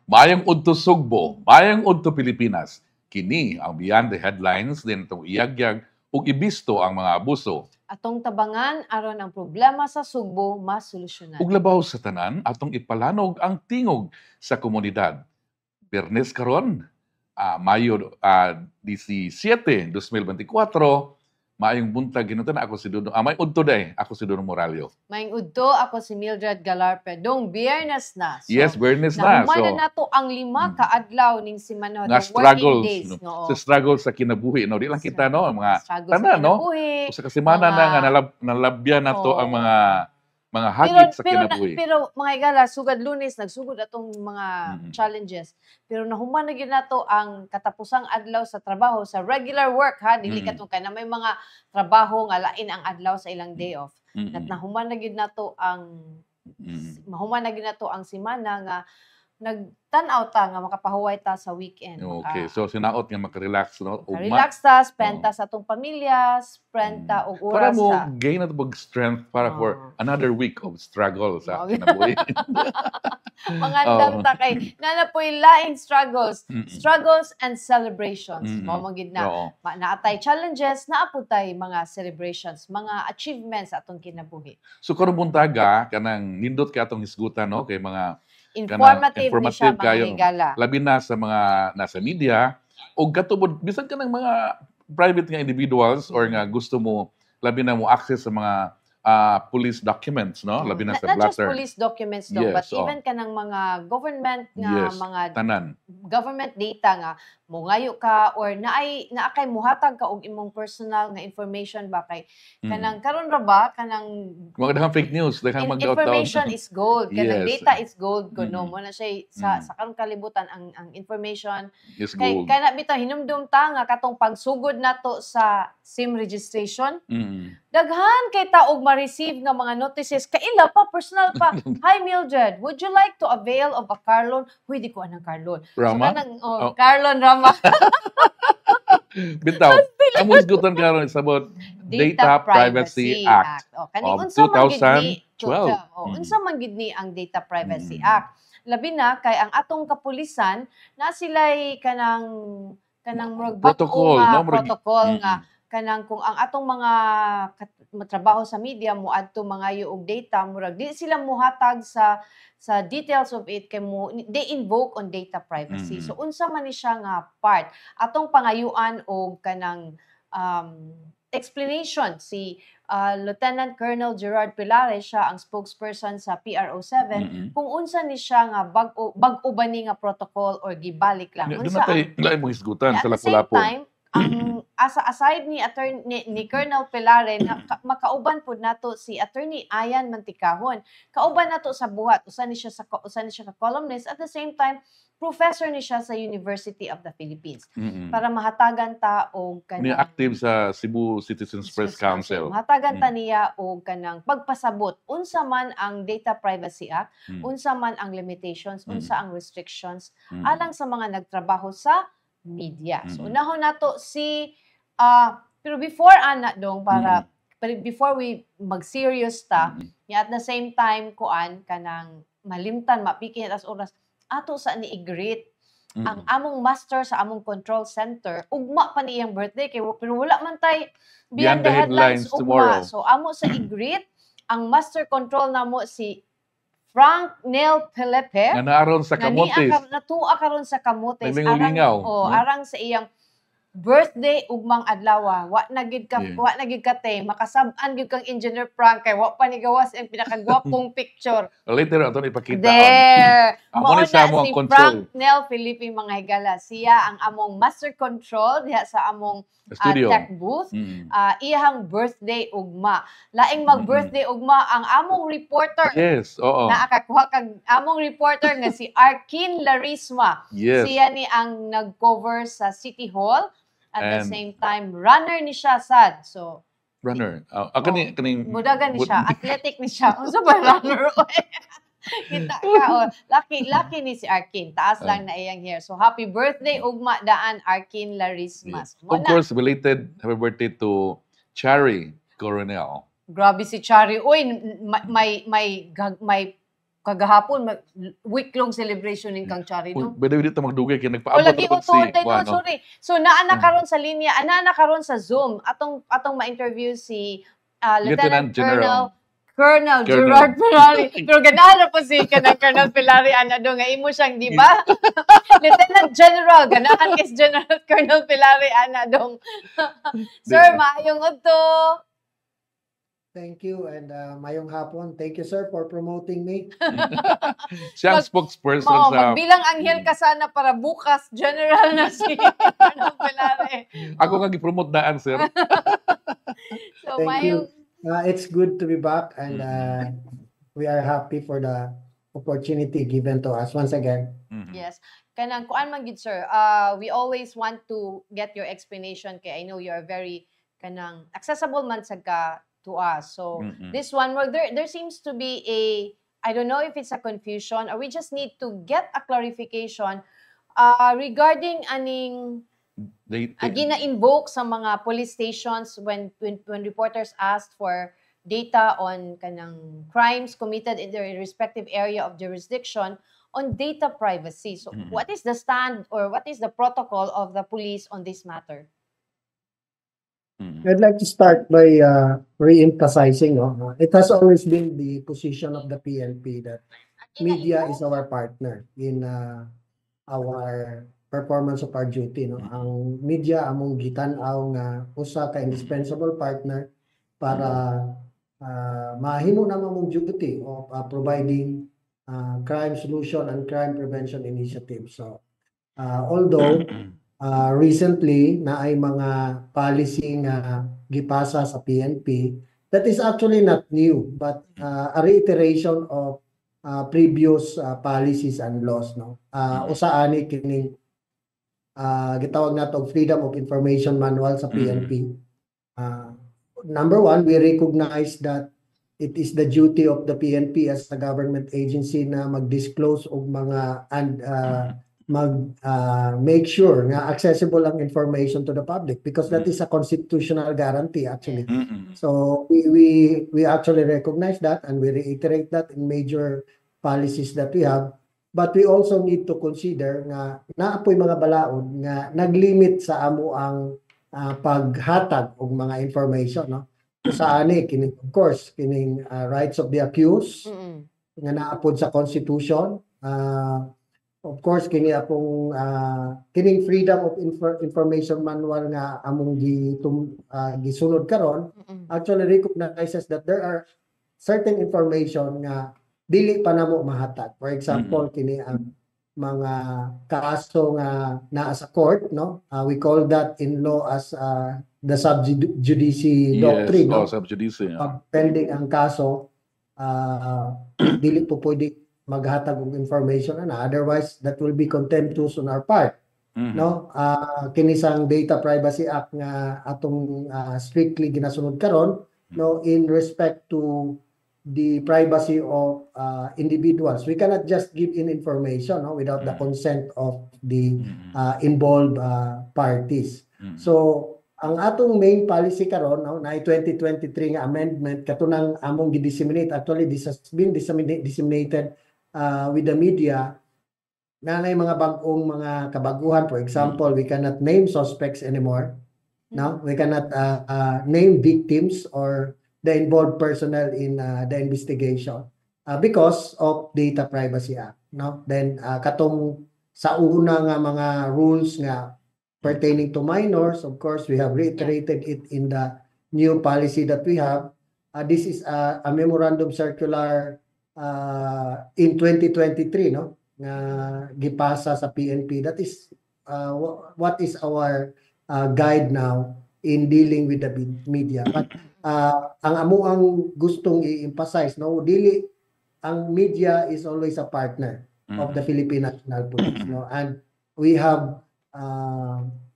Mayang udto Sugbo, mayang udto Pilipinas. Kini ang Beyond the Headlines din itong iyagyag ug ibisto ang mga abuso. Atong tabangan aron ang problema sa Sugbo masolusyonan. Ug labaw sa tanan atong ipalanog ang tingog sa komunidad. Biyernes karon, Mayo 17, 2024, maayong buntag ginutan ako si Dudong. May udto day, ako si Dudong Moralio. Maing udto, ako si Mildred Galarpe. Dong Biyernes na. So, Yes, Biyernes na. nahuman na nato ang 5 kaadlaw ning semana Nga working struggles, days. no? No? Sa struggles sa kinabuhi, no? Di lang kita, no? Mga Struggles tanan, sa no? kinabuhi. Sa kasimana mga- na nga nalabyan na to Oo. ang mga hagit sa kinabuhi. Pero mga igala, sugad Lunes, nagsugod atong mga challenges. Pero nahuman na gyud nato ang katapusang adlaw sa trabaho, sa regular work, ha? Dili katong kana may mga trabaho nga lain ang adlaw sa ilang day off. At nahuman na gyud nato ang mahuman na gyud nato ang semana nga nagtan-aw ta nga makapahuway ta sa weekend. Okay, so sinaot nga makarelax, no? Ugma. Relax ta, spend ta sa atong pamilya, spend ta og Para oras mo sa gain at strength para for another week of struggle sa Oo. kinabuhi. mga ta kay nanapoy laing struggles and celebrations. Mao man gid na Oo. naatay challenges, naapod tay mga celebrations, mga achievements sa atong kinabuhi. So karon buntaga kanang nindot kay atong hisgutan, no, kay mga Informative ni siya, mga kayo, higala. labi na sa mga nasa media o katubod bisan ka ng mga private nga individuals or nga gusto mo labi na mo access sa mga police documents, no, labi na sa Not just blatter. police documents daw, Yes, but even kanang mga government nga Yes, mga tanan. government data nga mo ngayo ka or naakay muhatag ka og imong personal nga information ba kay kanang karon ra ba kanang Mga daghang fake news, daghang mag-out information is gold, kanang Yes. data is gold kuno mo na siya sa karong kalibutan ang information is kay gold. kana bitaw hinumdum ta nga katong pagsugod nato sa SIM registration daghan kay taog ma-receive nga mga notices kaila pa personal pa. Hi Mildred, would you like to avail of a car loan? Huy, di ko anang car loan. Rama? So kanang car loan Rama. Bitaw, ang musgutan karon is about Data Privacy Act Kaning of unsa man gid ni 2012. unsa man gid ni ang Data Privacy Act. Labi na kay ang atong kapulisan na sila'y kanang murag Protocol, bag-o nga no? Murag- protocol nga kanang kung ang atong mga trabaho sa media mo adto mga og data murag di sila muhatag sa details of it kay mo they invoke on data privacy. So unsa man ni siya nga part atong pangayuan og kanang explanation si Lieutenant Colonel Gerard Pilares, siya ang spokesperson sa PRO7 kung unsa ni siya nga bag-o ba ni nga protocol or gibalik lang. Doon Unsa natin lain mo hisgutan sa at the same Lapu-Lapu. time, ang aside ni Colonel Pilares, makauban pud nato si Attorney Ayan Mantikahon. Kauban nato sa buhat, usa ni siya ka columnist, at the same time professor ni siya sa University of the Philippines. Para mahatagan ta og Niya active sa Cebu Citizens Press Council. Mahatagan ta niya og kanang pagpasabot unsa man ang Data Privacy Act, unsa man ang limitations, unsa ang restrictions alang sa mga nagtrabaho sa media. So unahon nato pero before ana dong para before we mag-serious ta, at the same time kuan kanang malimtan mapikin as oras ato sa ni i-greet ang among master sa among control center ugma pa niyang birthday kay pero wala man tay beyond the headlines tomorrow. So amo sa i-greet ang master control namo si Frank Nel Pelepe Nga naaron sa Camotes. Natua karon sa Camotes Naglingaw-lingaw, no? arang sa iyang birthday ugmang adlaw. Wa na gid ka te makasab-an gyud kang Engineer Frank kay wa pa ni gawas ang pinakagwapong picture. Later ato ipakita. There. Amo ni sa among si control. Frank Nel Felipe mga higala. Siya ang among master control diha sa among Studio. tech booth. Iyang birthday ugma. Laing mag-birthday ugma ang among reporter. Yes, oo. Naakakuha kag among reporter nga si Arkin Larisma. Yes. Siya ni ang nag-cover sa City Hall. At the And same time, runner ni siya sad. So, runner. Kaning budagan ni siya. Athletic ni siya. Unsa ba runner? Kita ka. Lucky ni si Arkin. Taas lang na iyang hair. So, happy birthday, ugma daan, Arkin Larismas. Of course, belated happy birthday to Chari Coronel. Grabe si Chari. Uy, may kagahapon week-long celebration in kang Chari, no? Pwede dito magdugay kay O nagpaabot lagi ra pag utuod si tayo Juan, doon, sorry. So naana karon sa linya, naana karon sa Zoom atong ma-interview si Lieutenant Colonel Gerard Pilari. Pero ganahan na po si kanang Colonel Pilari ana do nga imo siyang di ba? Lieutenant General ganahan kay General Colonel Pilari ana dong. Sir, maayong udto. Thank you and mayong hapon. Thank you sir for promoting me. Siya ang spokesperson sa Magbilang anghel ka sana para bukas general na si Colonel Pilari. ako nga gi-promote daan, sir. So Thank mayong you. It's good to be back and we are happy for the opportunity given to us once again. yes. Kanang kuan man gid sir. We always want to get your explanation kay I know you are very kanang accessible man sad ka to us. So this one where there seems to be a I don't know if it's a confusion or we just need to get a clarification regarding aning gina-invoke sa mga police stations when reporters asked for data on kanang crimes committed in their respective area of jurisdiction on data privacy. So what is the stand or what is the protocol of the police on this matter? I'd like to start by re-emphasizing, it has always been the position of the PNP that media is our partner in our performance of our duty. Ang media among gitan-aw nga usa ka indispensable partner para mahimo na mong duty of providing crime solution and crime prevention initiatives. So although recently na ay mga policy nga gipasa sa PNP, that is actually not new but a reiteration of previous policies and laws, no. Usa ani kining gitawag nato Freedom of Information Manual sa PNP. Number one, we recognize that it is the duty of the PNP as a government agency na mag-disclose og mga and make sure nga accessible ang information to the public because that is a constitutional guarantee actually. So we actually recognize that and we reiterate that in major policies that we have. But we also need to consider nga naapoy mga balaod nga naglimit sa amo ang paghatag og mga information, no. Sa ani kining of course kining rights of the accused nga naapod sa constitution. Of course kini apong kining Freedom of Information Manual nga among gisunod karon actually recognizes that there are certain information nga dili pa namo mahatag. For example, kini ang mga kaso nga naa sa court, no? We call that in law as the sub judice doctrine, no? Sub judice. Pending ang kaso, dili po pwede maghatag og information na otherwise that will be contemptuous on our part. No? Kini sang Data Privacy Act nga atong strictly ginasunod karon, no, in respect to the privacy of individuals. We cannot just give in information, no, without the consent of the involved parties. So ang atong main policy karon, no, na 2023 nga amendment katunang among gi-disseminate, actually this has been disseminated with the media na may mga bag-ong mga kabaguhan. For example, we cannot name suspects anymore. No, we cannot name victims or the involved personnel in the investigation because of Data Privacy Act, no. Then katong sa una nga mga rules nga pertaining to minors, of course we have reiterated it in the new policy that we have. This is a memorandum circular in 2023, no, nga gipasa sa PNP. That is what is our guide now in dealing with the media. But ang amo ang gustong i-emphasize, no, dili ang media is always a partner of the Philippine National Police, no, and we have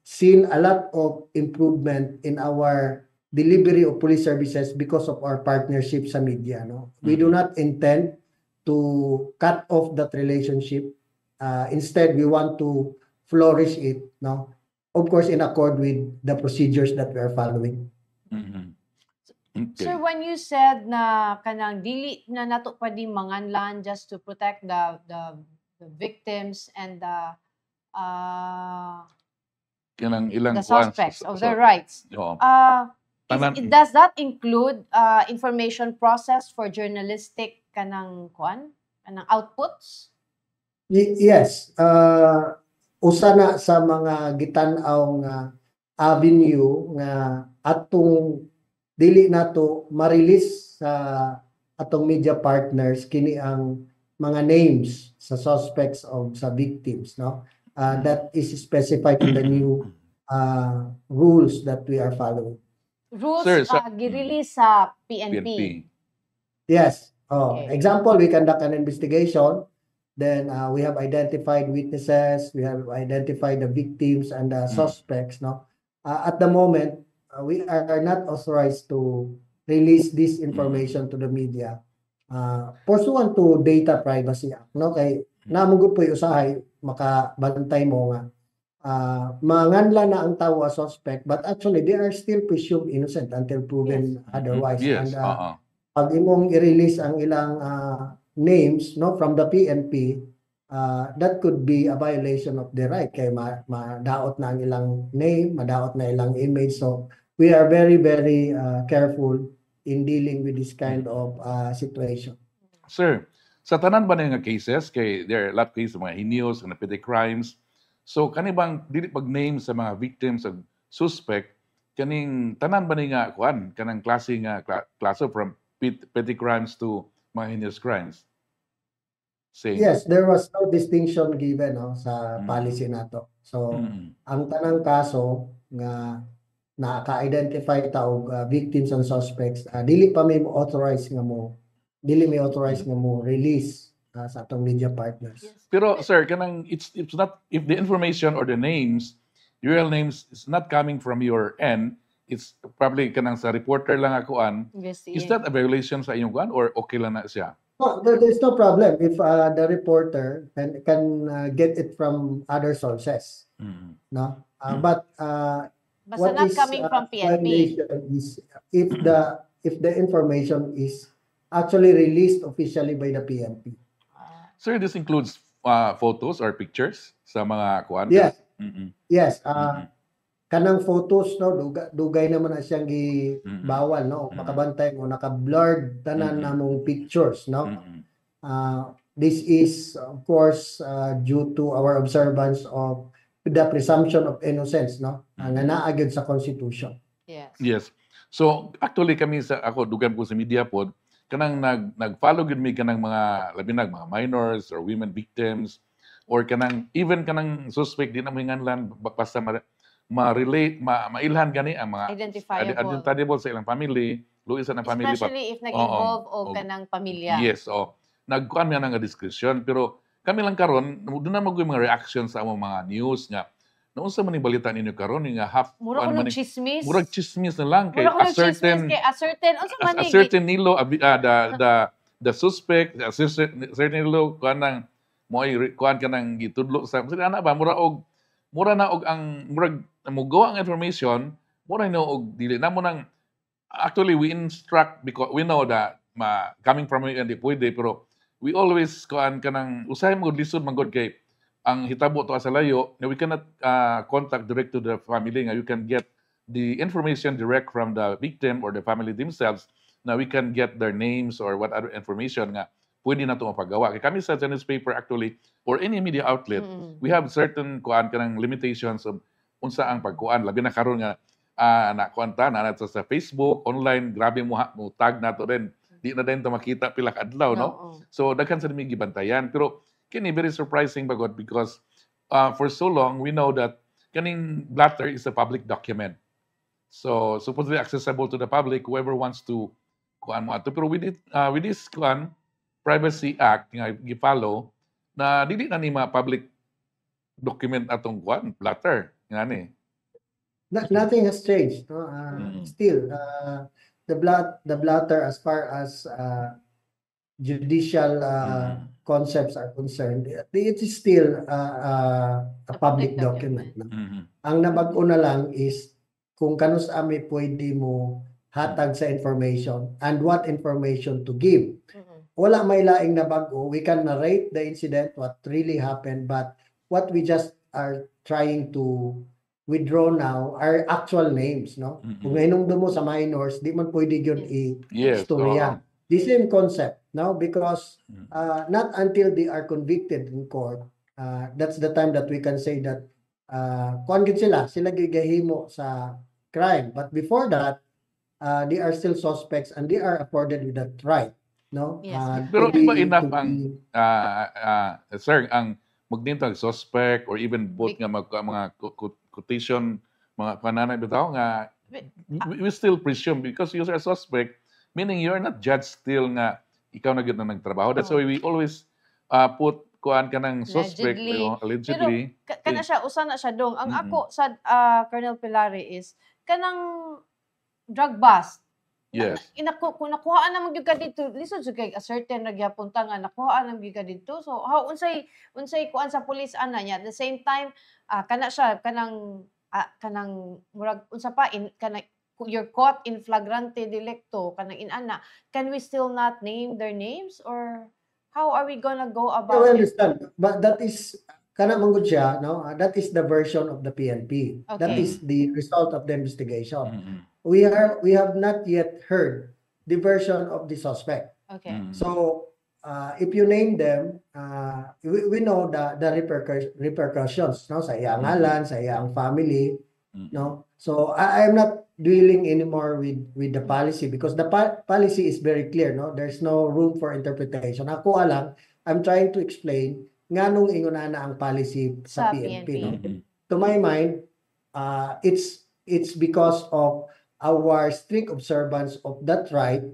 seen a lot of improvement in our delivery of police services because of our partnership sa media, no. We do not intend to cut off that relationship. Instead, we want to flourish it, no, of course in accord with the procedures that we are following. Okay. Sir, when you said na kanang dili na nato pwede manganlan just to protect the victims and Kanang ilang the suspects of their so, rights, oo. does that include information process for journalistic kanang outputs? Yes, usa na sa mga gitan-aw nga avenue nga atong dili nato ma-release sa atong media partners kini ang mga names sa suspects of sa victims, no? That is specified in the new rules that we are following. Rules Sir, gi-release sa PNP. PNP. Yes. Okay. Example, we conduct an investigation. Then we have identified witnesses, we have identified the victims and the suspects. No, at the moment we are not authorized to release this information to the media, pursuant to Data Privacy Act. No, kay namugod po usahay makabantay mo nga manganla na ang tawo as suspect, but actually they are still presumed innocent until proven otherwise. Yes. And pag imong i-release ang ilang names, no, from the PNP, that could be a violation of the right kay madaot na ang ilang name, madaot na ilang image. So we are very careful in dealing with this kind of situation. Sir, sa tanan ba na nga cases kay there are a lot of cases mga heinous and petty crimes. So kani bang dili pag name sa mga victims of suspect kaning tanan ba ni nga kanang klase nga klase from petty crimes to mga heinous crimes? Same. Yes, there was no distinction given, no, sa policy nato. So ang tanang kaso nga naka-identify ta og victims and suspects, dili may authorized nga mo release sa atong media partners. Yes. Pero sir, kanang it's not, if the information or the names, real names is not coming from your end, it's probably kanang sa reporter lang akuan. Is that a violation sa inyong kuan or okay lang na siya? No, there's no problem if the reporter can get it from other sources. No, but Basta not coming from PNP. is if the information is actually released officially by the PNP. Sir, this includes photos or pictures sa mga kuan? Yes. Yes. Kanang photos, no, dugay naman na siyang bawal, no, makabantay mo naka-blurred tanan namong pictures, no. This is of course due to our observance of the presumption of innocence, no, nga naa gyud sa Constitution. Yes. So actually kami ako dugan ko sa media pod kanang nag-follow gid mi kanang mga labi na mga minors or women victims or kanang even kanang suspect din na hinganlan basta ma-relate, mailhan gani ang mga identifiable sa ilang family, luis sa ng family. Especially if nag-involve o kanang pamilya. Yes, nagkuan nga nga discretion, pero kami lang karon doon na mag mga reaction sa among mga news nga naunsa man ni balita ninyo karon nga half mura ko chismis. Murag chismis na lang kay a certain nilo the suspect certain nilo kanang moy kuan kanang gitudlo sa ana ba mura na og ang murag mugawa ang information, mura na og dili na mo nang actually we instruct because we know that coming from hindi pwede, pero we always kuan kanang usahay mo lisod manggod kay ang hitabo to sa layo na we cannot contact direct to the family nga you can get the information direct from the victim or the family themselves na we can get their names or what other information nga pwede na ito mapagawa. Kaya kami sa newspaper actually or any media outlet, we have certain kuan kanang limitations of unsa ang pagkuan. Labi na karon nga nakuan ta na sa Facebook, online, grabe mo tag nato rin. Di na din to makita pila ka adlaw, no? So daghan sa nimi gibantayan. Pero kini very surprising bagod because for so long we know that kaning blatter is a public document. So supposedly accessible to the public, whoever wants to kuan mo ato. Pero with this kuan Privacy Act nga gi-follow na dili na ni public document atong kuan blatter ngani. Nothing has changed, no? Still the blatter as far as judicial concepts are concerned, it is still a public document. No? Ang nabag-o na lang is kung kanus ami pwede mo hatag sa information and what information to give. Mm-mm. Wala may laing na bago. We can narrate the incident, what really happened, but what we just are trying to withdraw now are actual names, no? Kung hinungdo mo sa minors, di man pwede yun Yes. i-istorya. The same concept, no? Because not until they are convicted in court, that's the time that we can say that kuan gid sila gigahimo sa crime. But before that, they are still suspects and they are afforded with that right, no? Yes. Pero To di ba be- enough to ang be- sir, ang magdintag suspect or even both nga mga quotation, mga pananay bitaw nga we still presume because you're a suspect, meaning you're not judged still nga ikaw na gyud na nagtrabaho. That's why we always put kuan ka ng suspect allegedly. Pero kana siya usa na siya dong. Ang ako sa Colonel Pilari is kanang drug bust. Yes. Kung nakuhaan na magyud ka dito, lisod sa kay a certain nagyapunta nga nakuhaan na magyud ka dito. So how unsay kuan sa police ana niya. At the same time, kana siya kanang murag unsa pa kanang you're caught in flagrante delicto kanang inana. Can we still not name their names or how are we gonna go I about it? understand, but that is kana manggod siya, no? That is the version of the PNP. That Okay. is the result of the investigation. Mm-mm. We have not yet heard the version of the suspect. Okay. So if you name them, we know the repercussions, no, sa iyang ngalan, sa iyang family, no. So I'm not dealing anymore with the policy because the policy is very clear, no. There's no room for interpretation. Ako lang, I'm trying to explain nganong ingon na ang policy sa PNP, no. To my mind, it's because of our strict observance of that right,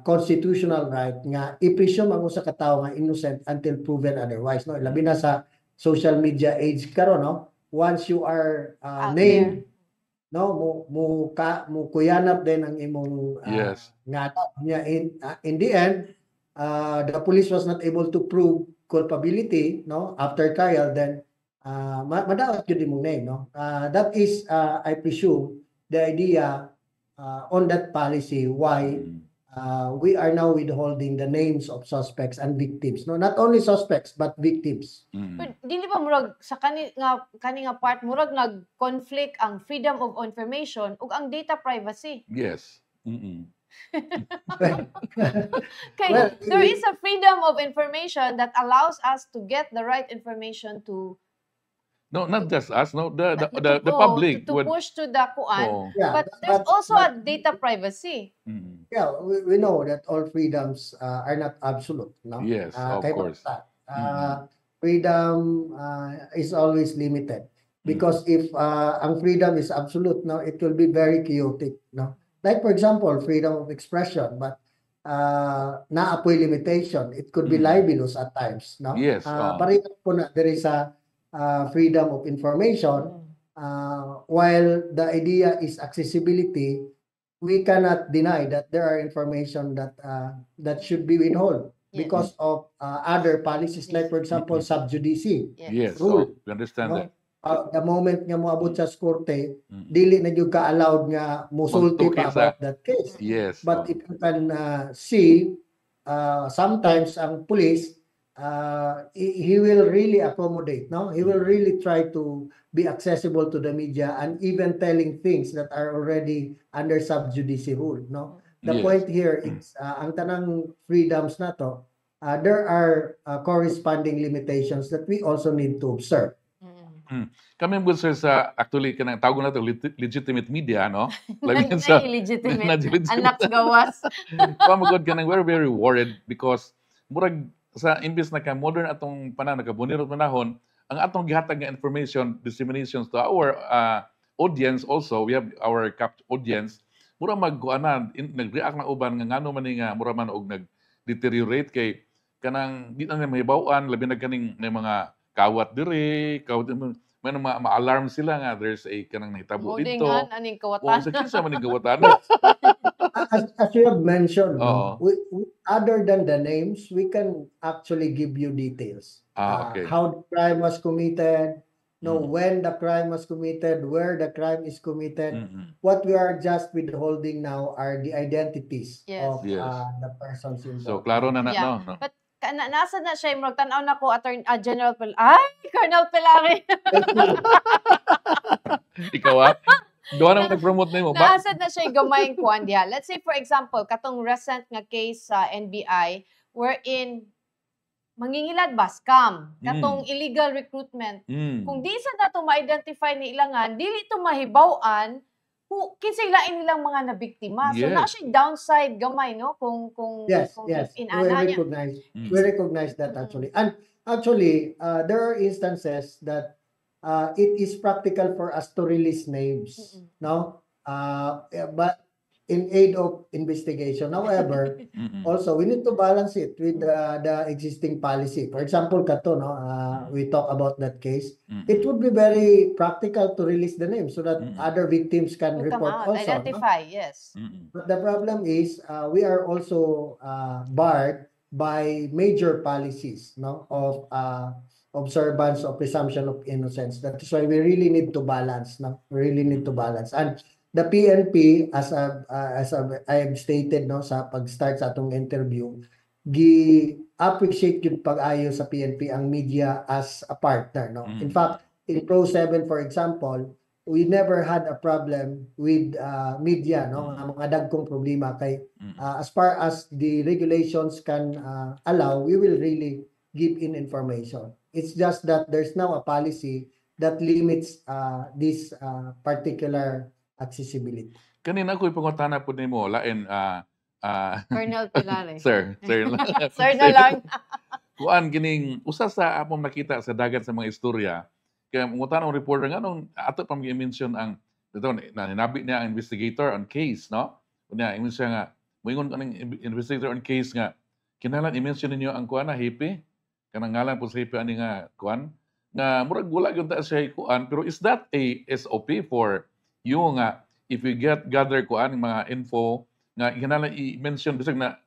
constitutional right nga i-presume ang usa ka tawo nga innocent until proven otherwise, no. Labi na sa social media age karon, no. Once you are named, no, mo kuyanap din ang imong Yes. nga in the end, the police was not able to prove culpability, no, after trial, then madaot gyud imong name, no. That is I presume the idea on that policy why we are now withholding the names of suspects and victims, no, not only suspects but victims. But dili ba murag sa kani nga part murag nag-conflict ang freedom of information ug ang data privacy. Yes. Kay Well, there is a freedom of information that allows us to get the right information to No, not just us. No, the to public to would. push to the kuan. Oh. Yeah, But there's also a data privacy. Yeah, we know that all freedoms are not absolute, no? Yes, of kay course. basta, freedom is always limited because if ang freedom is absolute, no, it will be very chaotic, no? Like for example, freedom of expression, but naapoy limitation. It could be libelous at times, no? Yes, Parehas po na there is a freedom of information. While the idea is accessibility, we cannot deny that there are information that should be withheld because of other policies, like for example, sub judice Yes, rule. we understand No? that. The moment nga moabot sa korte, dili na gyud ka-allowed nga musulti pa about that case. Yes. But if you can see, sometimes ang police, he will really accommodate, no? He will really try to be accessible to the media and even telling things that are already under sub judice rule, no? The Yes. point here is ang tanang freedoms na to, there are corresponding limitations that we also need to observe. Kami good sir sa actually kanang tawag nato legitimate media, no? Labi sa Illegitimate. legitimate. Anak gawas. Pamagod ka nang very very worried because murag sa imbis na ka modern atong panahon nagabunirot panahon, ang atong gihatag nga information disseminations to our audience also, we have our audience, mura magkuanan nag-react na uban nga ngano man ni nga mura man og nag-deteriorate kay kanang di na mahibaw-an labi na kaning may mga kawat diri, may ma-alarm sila nga there's a kanang nahitabo dito. Modingan aning O kawatan. sa kinsa man ning kawatan. As you have mentioned, no, Oo. other than the names, we can actually give you details. Okay. How the crime was committed, know when the crime was committed, where the crime is committed. What we are just withholding now are the identities Yes. of Yes. The persons So, involved. klaro na Yeah. no? But nasa na siya, murag tanaw na ko General Colonel Pelari. Ikaw doon naman nag-promote na mo. Naasad na siya gamayng kuan diha. Let's say for example, katong recent nga case sa NBI wherein mangingilad ba scam, katong illegal recruitment. Kung di sa dato ma-identify ni ilangan, dili to mahibaw-an kinsay lain nilang mga nabiktima. So na siya downside gamay no kung Yes. inana niya. We recognize that actually. And actually, there are instances that it is practical for us to release names, no? But in aid of investigation. However, also we need to balance it with the existing policy. For example, kato, no, we talk about that case. It would be very practical to release the name so that other victims can report also. Identify, no? yes. But the problem is we are also barred by major policies, no, of observance of presumption of innocence. That is why we really need to balance. No? We really need to balance. And the PNP, as I have stated no sa pag-start sa atong interview, appreciate yung pag-ayo sa PNP ang media as a partner. No? In fact, in Pro7, for example, we never had a problem with media, no? Mga dagkong problema kay as far as the regulations can allow, we will really give in information. It's just that there's now a policy that limits this particular accessibility. Kanina ko ipangutana po nimo lain Colonel Pelari. Sir na lang. Kuan gining usa sa among nakita sa dagat sa mga istorya kaya mangutana ang reporter nganong ato pa gi-mention ang dito na hinabi niya ang investigator on case no unya ingon siya nga moingon kaning investigator on case nga kinahanglan i-mention ninyo ang kuan na hipi kanang ngalan po sa hipi ani nga kuan nga murag wala gyud ta siya kuan pero is that a SOP for you nga if we gather kuan mga info nga kinahanglan i-mention bisag na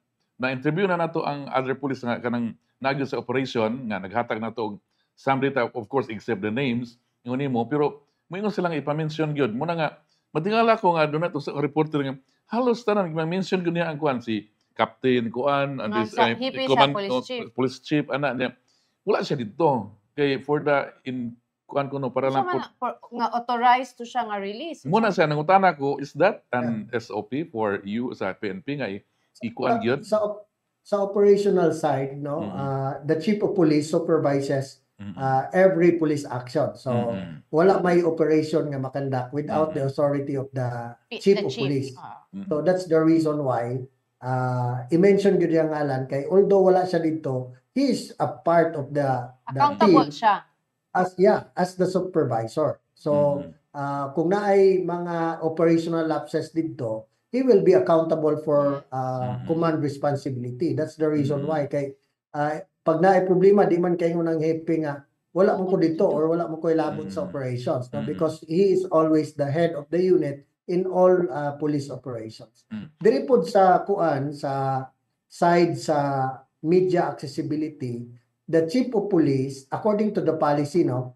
interview na nato ang other police nga kanang nagyo sa operation nga naghatag nato og some data of course except the names ingon nimo pero moingon silang ipa-mention gyud mo na nga matingala ko nga doon nato sa reporter nga halos tanan ma-mention gyud niya ang kuan si captain kuan and this police chief ana niya wala siya dito kay for the in kuan kuno para lang nga authorized to siya nga release. Muna siya nangutana ko is that an SOP for you sa PNP nga ikuan gyud sa operational side no the chief of police supervises every police action. So wala may operation nga makandak without the authority of the chief of police. So that's the reason why i-mention gyud yang ngalan kay although wala siya dito, he is a part of the accountable team siya as the supervisor. So kung naay mga operational lapses dito, he will be accountable for command responsibility. That's the reason why kay pag naay problema di man kayo nang happy nga wala mo ko dito or wala mo ko ilabot sa operations no? Because he is always the head of the unit in all police operations. Diri pod sa kuan sa side sa media accessibility, the chief of police according to the policy no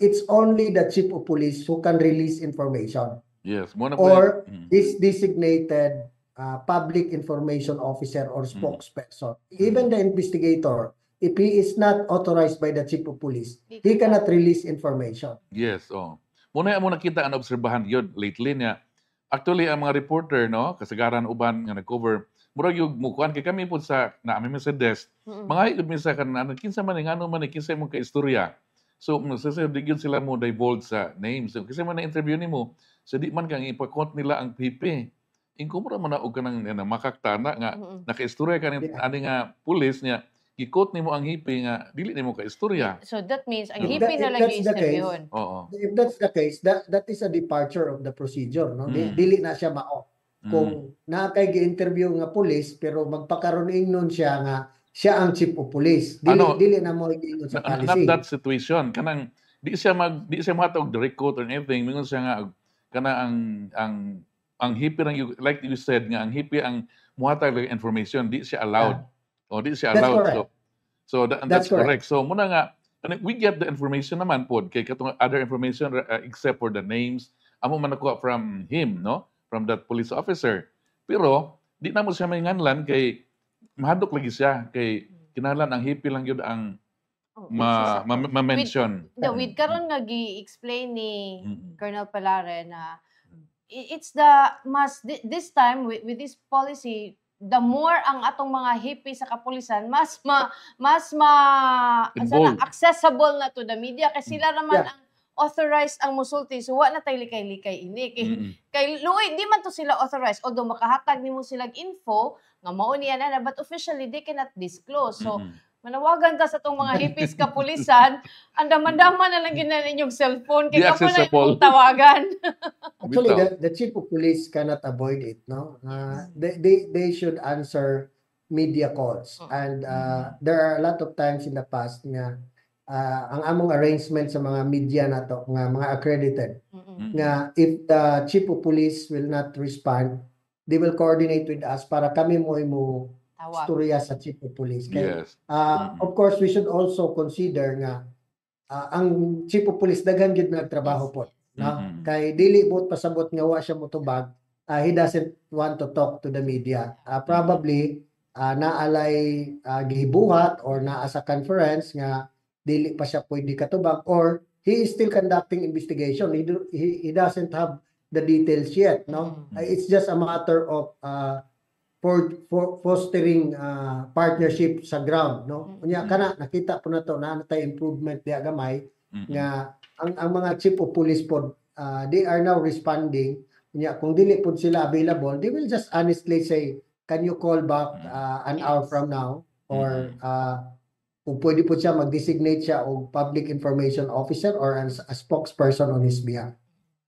it's only the chief of police who can release information. Yes, or is designated public information officer or spokesperson. Even the investigator, if he is not authorized by the chief of police, he cannot release information. Yes, muna mo nakita ang obserbahan yun lately niya. Actually, ang mga reporter, no, kasagaran uban nga nag-cover, murag yung mukuan kay kami po sa namin sa desk, mga higod minsan ka na, kinsa man nga man kinsa mo ka istorya. So, sasabihin sila mo divulge sa names. So, kasi man na-interview ni mo, so di man kang ipakont nila ang PP. Inkumura man na og kanang makaktana nga nakaistorya ka ani nga pulis niya i-quote nimo ang hipi nga dili nimo ka istorya. So that means ang hipi na lang i-interviewon. If that's the case, that is a departure of the procedure, no? Dili na siya mao. Kung nakay gi-interview nga pulis pero magpakaron ingnon siya nga siya ang chief of police. Dili na mo i-ingon sa policy. Not that situation. Kanang di siya matog direct quote or anything. Mingon siya nga kana ang hipi lang like you said nga ang hipi ang muhatag ng information di siya allowed. Di siya allowed. So that's correct. So muna nga And we get the information naman pod kay katong other information except for the names amo man nakuha from him, no, from that police officer, pero di na mo siya may nganlan kay mahadok lagi siya kay kinahanglan ang hipi lang yun ang Oh, basis ako. ma-mention. With karon nga gi-explain ni Mm. Colonel Pelare na it's the this time with this policy, the more ang atong mga hipi sa kapulisan mas Involved. accessible na to the media kasi sila naman Yeah. ang authorized ang musulti, so wa na tay likay-likay ini kay Louis di man to sila authorized, although makahatag nimo silang info nga mao niya na but officially they cannot disclose. So manawagan ta sa tong mga hipis kapulisan, andaman-daman na lang gina ninyong cellphone kay Di kapo na accessible. imong tawagan. Actually, Bitaw. the chief of police cannot avoid it, no? They should answer media calls. And there are a lot of times in the past nga ang among arrangement sa mga media na to, nga mga accredited, nga if the chief of police will not respond, they will coordinate with us para kami mo Tawag. storya sa chief of police. Kaya, Yes. of course, we should also consider nga ang chief of police daghan gyud nagtrabaho po. No? Kay dili bot pasabot nga wa siya motubag, he doesn't want to talk to the media. Probably naalay gibuhat or naa sa conference nga dili pa siya pwede katubag or he is still conducting investigation. He doesn't have the details yet, no? It's just a matter of for fostering partnership sa ground, no? Unya kana nakita po na to na natay improvement diya gamay nga ang mga chief of police pod they are now responding. Unya kung dili pod sila available, they will just honestly say, can you call back an hour from now, or kung pwede po siya mag-designate siya og public information officer or a spokesperson on his behalf.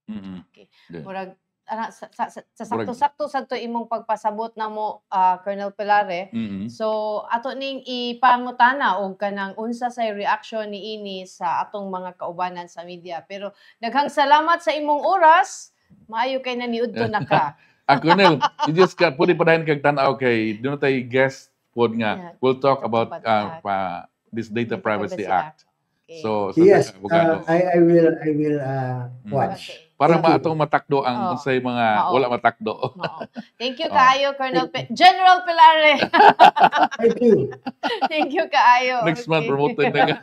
Okay. Yeah. Murag sa sakto-sakto sa to imong pagpasabot na mo Colonel Pelare. So ato ning ipangutana og kanang unsa say reaction niini sa atong mga kaubanan sa media. Pero daghang salamat sa imong oras. Maayo kay naniudto na ka. Colonel, you just got pwede pa dahin kag tan-aw kay doon tay guest pod nga. Yeah. We'll talk about About this Data Data Privacy Privacy Act. Okay. So Yes, abogado. I will watch. Okay. Para Thank you. maatong matakdo ang unsay mga Oo. wala matakdo. Oo. Thank you kaayo Colonel General Pelare. Thank you. Thank you kaayo. Next month promoted na nga.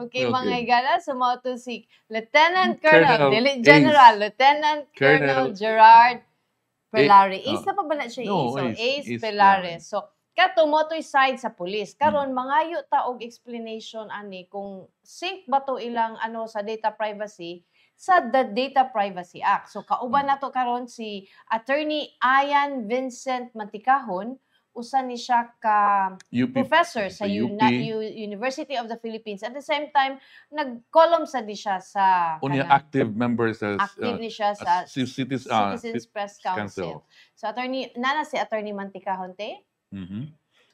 Okay, Okay. mga igala, sumo to si Lieutenant Colonel, Colonel dili Ace. General, Lieutenant Colonel Colonel Gerard Pelare. oh. Ace na pa ba na siya? No, Ace. So, Ace. Ace Ace Pelare. Pelare. So, kato mo to'y side sa police. Karon mangayo ta og explanation ani kung sync ba to ilang ano sa data privacy sa the Data Privacy Act. So kauban nato karon si Attorney Ayan Vincent Manticahon, usa ni siya ka UP. professor sa Sa UP. University of the Philippines. At the same time, nag-column sa di siya sa Unya kanang- active members as active ni siya sa Citizens Press Council. So nana si Attorney Manticahon te.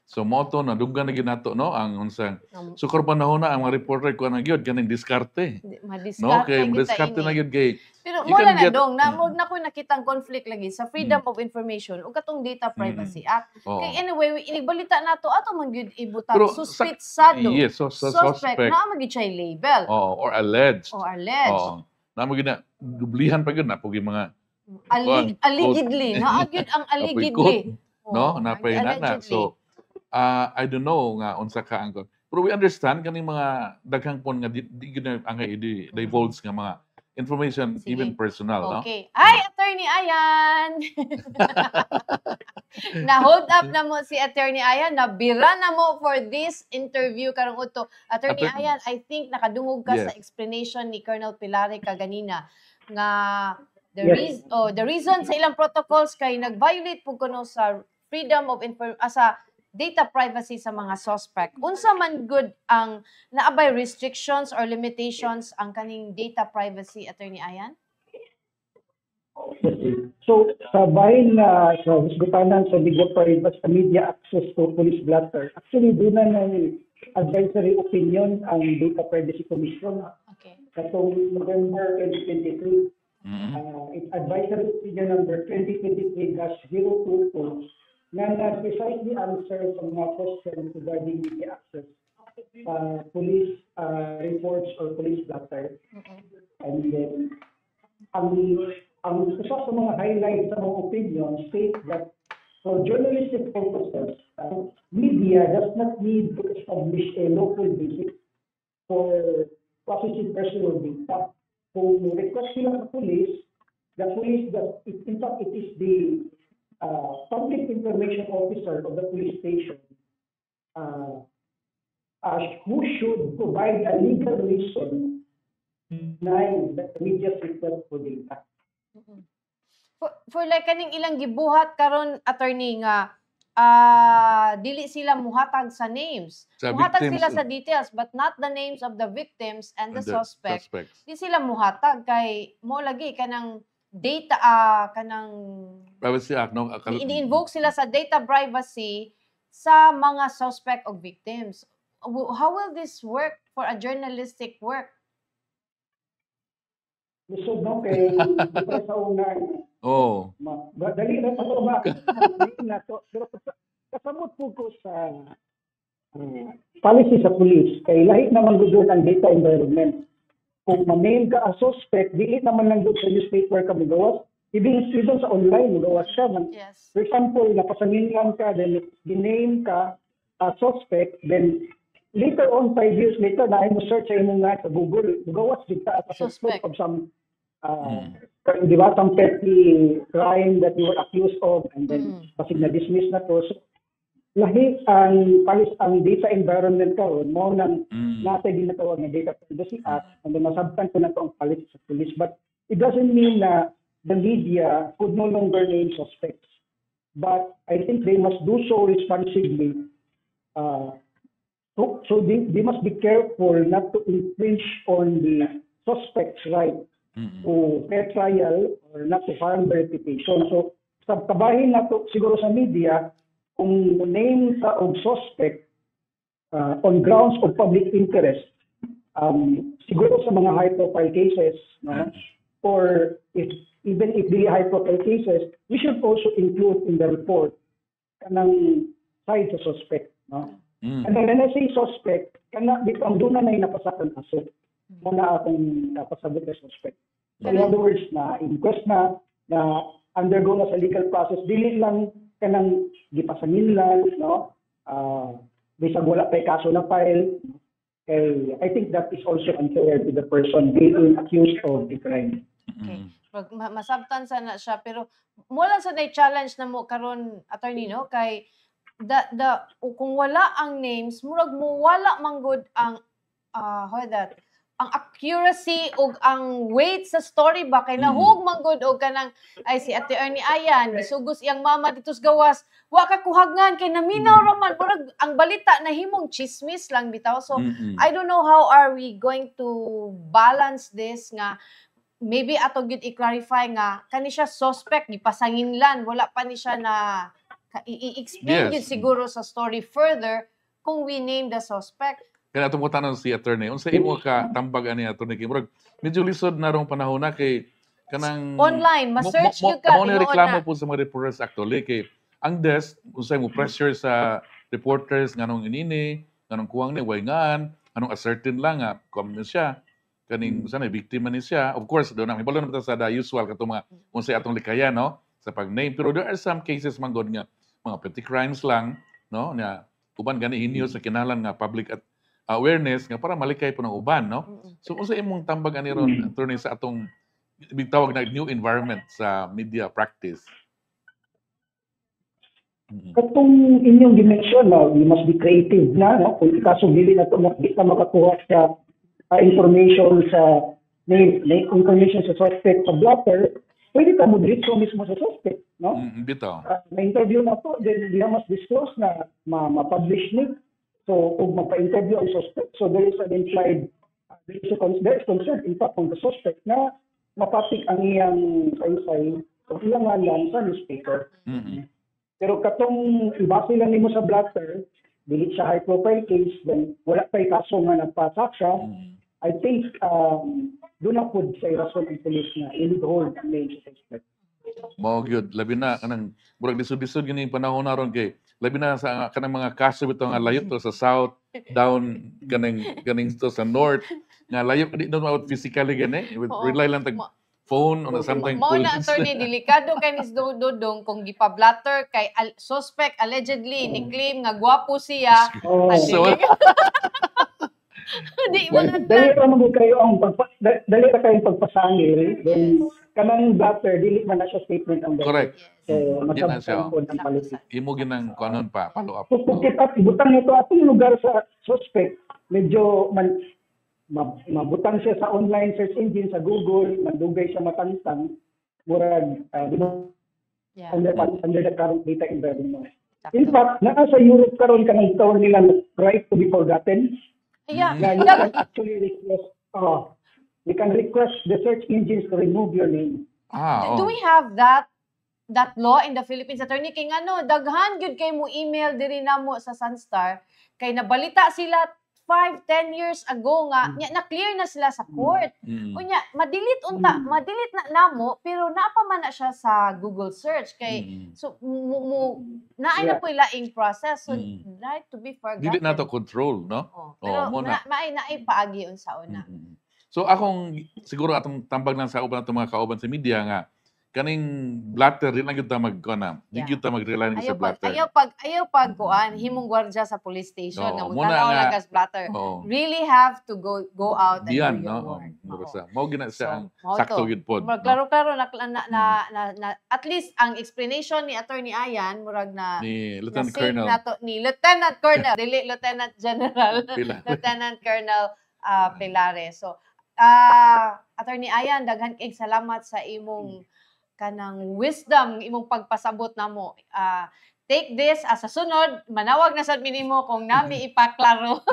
So moto na duggan na ginato no ang unsang sukar panahon na ang mga reporter ko na gyud kaning diskarte. No Madiskarte kay kita diskarte na ini. gyud kay Pero you wala can na get- dong na ko nakitang conflict lagi sa Freedom of Information ug katong Data Privacy Act. Oo. Kay anyway, inibalita nato ato man gyud ibutang Pero suspitsado. Yes, so Suspect suspect. na man gyud siya label Or alleged. or alleged. Oo. Na mo gina dublihan pa gyud na pugi mga Allegedly, naagid ang allegedly. no na pay na. Allegedly. So I don't know nga unsa ka ang pero we understand kaning mga daghang pon nga di gyud na angay divulge nga mga information Sige. even personal, no? Okay. Hi, Attorney Ayan! Na-hold up na mo si Attorney Ayan. Nabira na mo for this interview karong uto. Attorney Ayan, I think nakadungog ka Yes. sa explanation ni Colonel Pelare kaganina nga Yes. the reason sa ilang protocols kay nag-violate po kuno sa freedom of sa data privacy sa mga suspect. Unsa man good ang naabay restrictions or limitations ang kaning data privacy, Attorney Ayan? So, sa bahin na sa husgutanan sa media access to police blotter, actually doon na ng advisory opinion ang Data Privacy Commission Okay. katong November 2023. It's advisory opinion number 2023-022 na precisely answer sa mga questions regarding media access. police reports or police blotter. And then, ang isa sa mga highlights sa mga opinion state that for journalistic purposes, media does not need to establish a local basis for processing personal data. Kung request sila sa police, the police, in fact, it is the public information officer of the police station who should provide a legal reason denying the media's request for data. For like kaning ilang gibuhat karon attorney nga dili sila muhatag sa names. Sa Muhatag victims, sila sa details but not the names of the victims and the the suspect. suspects. Di sila muhatag kay mo lagi kanang data kanang Privacy Act, no? ini-invoke sila sa data privacy sa mga suspect o victims. How will this work for a journalistic work? Gusto no kay para sa una, Oh. dali na pa ba? Na to, pero kasabot po ko sa policy sa police kay lahi naman gud ang data environment. Kung ma-mail ka a suspect, dili naman lang gud sa newspaper ka magawas. Even sa online magawas siya. Yes. For example, napasangin lang ka, then diname ka a suspect, then later on, 5 years later, na mo search sa imong nga sa Google, magawas dito as a suspect of some di ba, some petty crime that you were accused of, and then pasig na-dismiss na to. So, lahi ang data environment karon mo nang nasa ginatawag na Data Privacy Act, and then masabtan ko na to ang policy sa police, but it doesn't mean na the media could no longer name suspects. But I think they must do so responsibly. So they must be careful not to infringe on the suspect's right to fair trial or not to harm their reputation. So sa kabahin na to siguro sa media, kung name sa og suspect on grounds of public interest, siguro sa mga high-profile cases, no? Or even if really high-profile cases, we should also include in the report kanang side sa suspect, no? And then when I say suspect, kana bitang doon na napasakan aso. Muna akong napasabot na suspect. So in other words, na inquest na undergo na sa legal process, dili lang kanang gipasangin lang, no? Bisag wala pa'y kaso na file. I think that is also unfair to the person being accused of the crime. Okay. Masabtan sana siya pero mula sa challenge na mo karon attorney no kay kung wala ang names murag mo wala manggod ang ang accuracy ug ang weight sa story ba kay nahug manggod og kanang ay si Ate Ernie Ayan gisugos iyang mama dito sa gawas wa ka kuhagngan kay naminaw raman murag ang balita nahimong chismis lang bitaw so I don't know how are we going to balance this nga maybe ato gyud i-clarify nga kani siya suspect gipasangin lan wala pa ni siya na i-explain gyud siguro sa story further kung we name the suspect. Kaya atong tanan si attorney, unsa imo ka tambag ani attorney kay murag medyo lisod na rong panahon na kay kanang online ma-search gyud ka mo ni reklamo po sa mga reporters actually kay ang desk unsay mo pressure sa reporters nganong inini nganong kuwang ni way ngaan anong ascertain lang nga kuwang siya kaning sana biktima ni siya. Of course, doon ang hibalo naman sa the usual katong mga unsay atong likaya no sa pag-name. Pero there are some cases man god nga mga petty crimes lang no nga uban gani inyo sa kinahanglan nga public awareness nga para malikay po ng uban no. So unsa imong tambag ani ron attorney sa atong bitawag na new environment sa media practice? Katong inyong dimension, you must be creative na, no? Kung ikasubili na ito, di ka makakuha sa information sa information sa suspect sa blotter, pwede ka mo diretso mismo sa suspect, no? Bitaw. Na-interview na to, then diya mas disclose na ma-publish ni. So, kung mapa-interview ang suspect, so there is an implied, there is concern, in fact, on the suspect na mapatik ang iyang saysay o iyang ngalan sa newspaper. Pero katong ibase lang nimo sa blotter, dili sa high-profile case, then wala pa'y kaso nga nagpasaksa, I think doon na po sa rason ng police na in-hold ang name sa suspect. Mao gyud labi na kanang murag lisod-lisod gini panahon naron kay labi na sa kanang mga kaso bitaw nga layo to sa south down kaning to sa north nga layo di na mabot physically gani with Oo. rely lang tag phone or something Mao na police. attorney delikado kay ni Dudong kung gipablatter kay suspect allegedly ni claim nga gwapo siya. Oh, Ang So, dili- Di mo na dali ra mo kayo ang dali ra kayong pagpasangil, then kanang blatter dili man na siya statement ang blatter. correct. So Di na siya. masabtan po ng policy. Imo ginang kuanon pa follow up. So kung kita ibutang nito atong lugar sa suspect, medyo mabutang siya sa online search engine sa Google, mandugay siya matangtang, murag Yeah. under the current data environment. Sakto. In fact, naa sa Europe karon kanang tawag nila right to be forgotten. Yeah. Na you can actually request, you can request the search engines to remove your name. Ah, Do oh. we have that law in the Philippines, attorney? Kay ngano daghan gyud kay mo email diri namo sa Sunstar kay nabalita sila 5-10 years ago nga nya na clear na sila sa court. Mm. Unya madilit na namo pero naapa man na siya sa Google search kay Mm. so naay na Yeah. po ilaing process so Mm. right to be forgotten. Dili na to control, no? Oh, Oh, pero muna. naay paagi unsa una. Mm. So akong siguro atong tambag lang sa uban atong mga kauban sa media nga kaning blatter di lang gyud ta magkana. Di Yeah. gyud ta mag-rely sa blatter. Ayaw pag kuan himong gwardya sa police station Oo, nga muna magtanaw nga. lang kas blatter. Oo. Really have to go out and Diyan, do your no? work. Mura Oo. sa. Mao gina siya ang mao sakto to. gyud pod. Murag no? klaro-klaro na at least ang explanation ni Attorney Ayan murag na Ni na Lieutenant safe Colonel na to ni Lieutenant Colonel dili Lieutenant General Pila. Lieutenant Colonel Pilares. So Attorney Ayan daghan kay salamat sa imong kanang wisdom imong pagpasabot namo. Take this as a sunod manawag na sad minimo kung nami ipaklaro.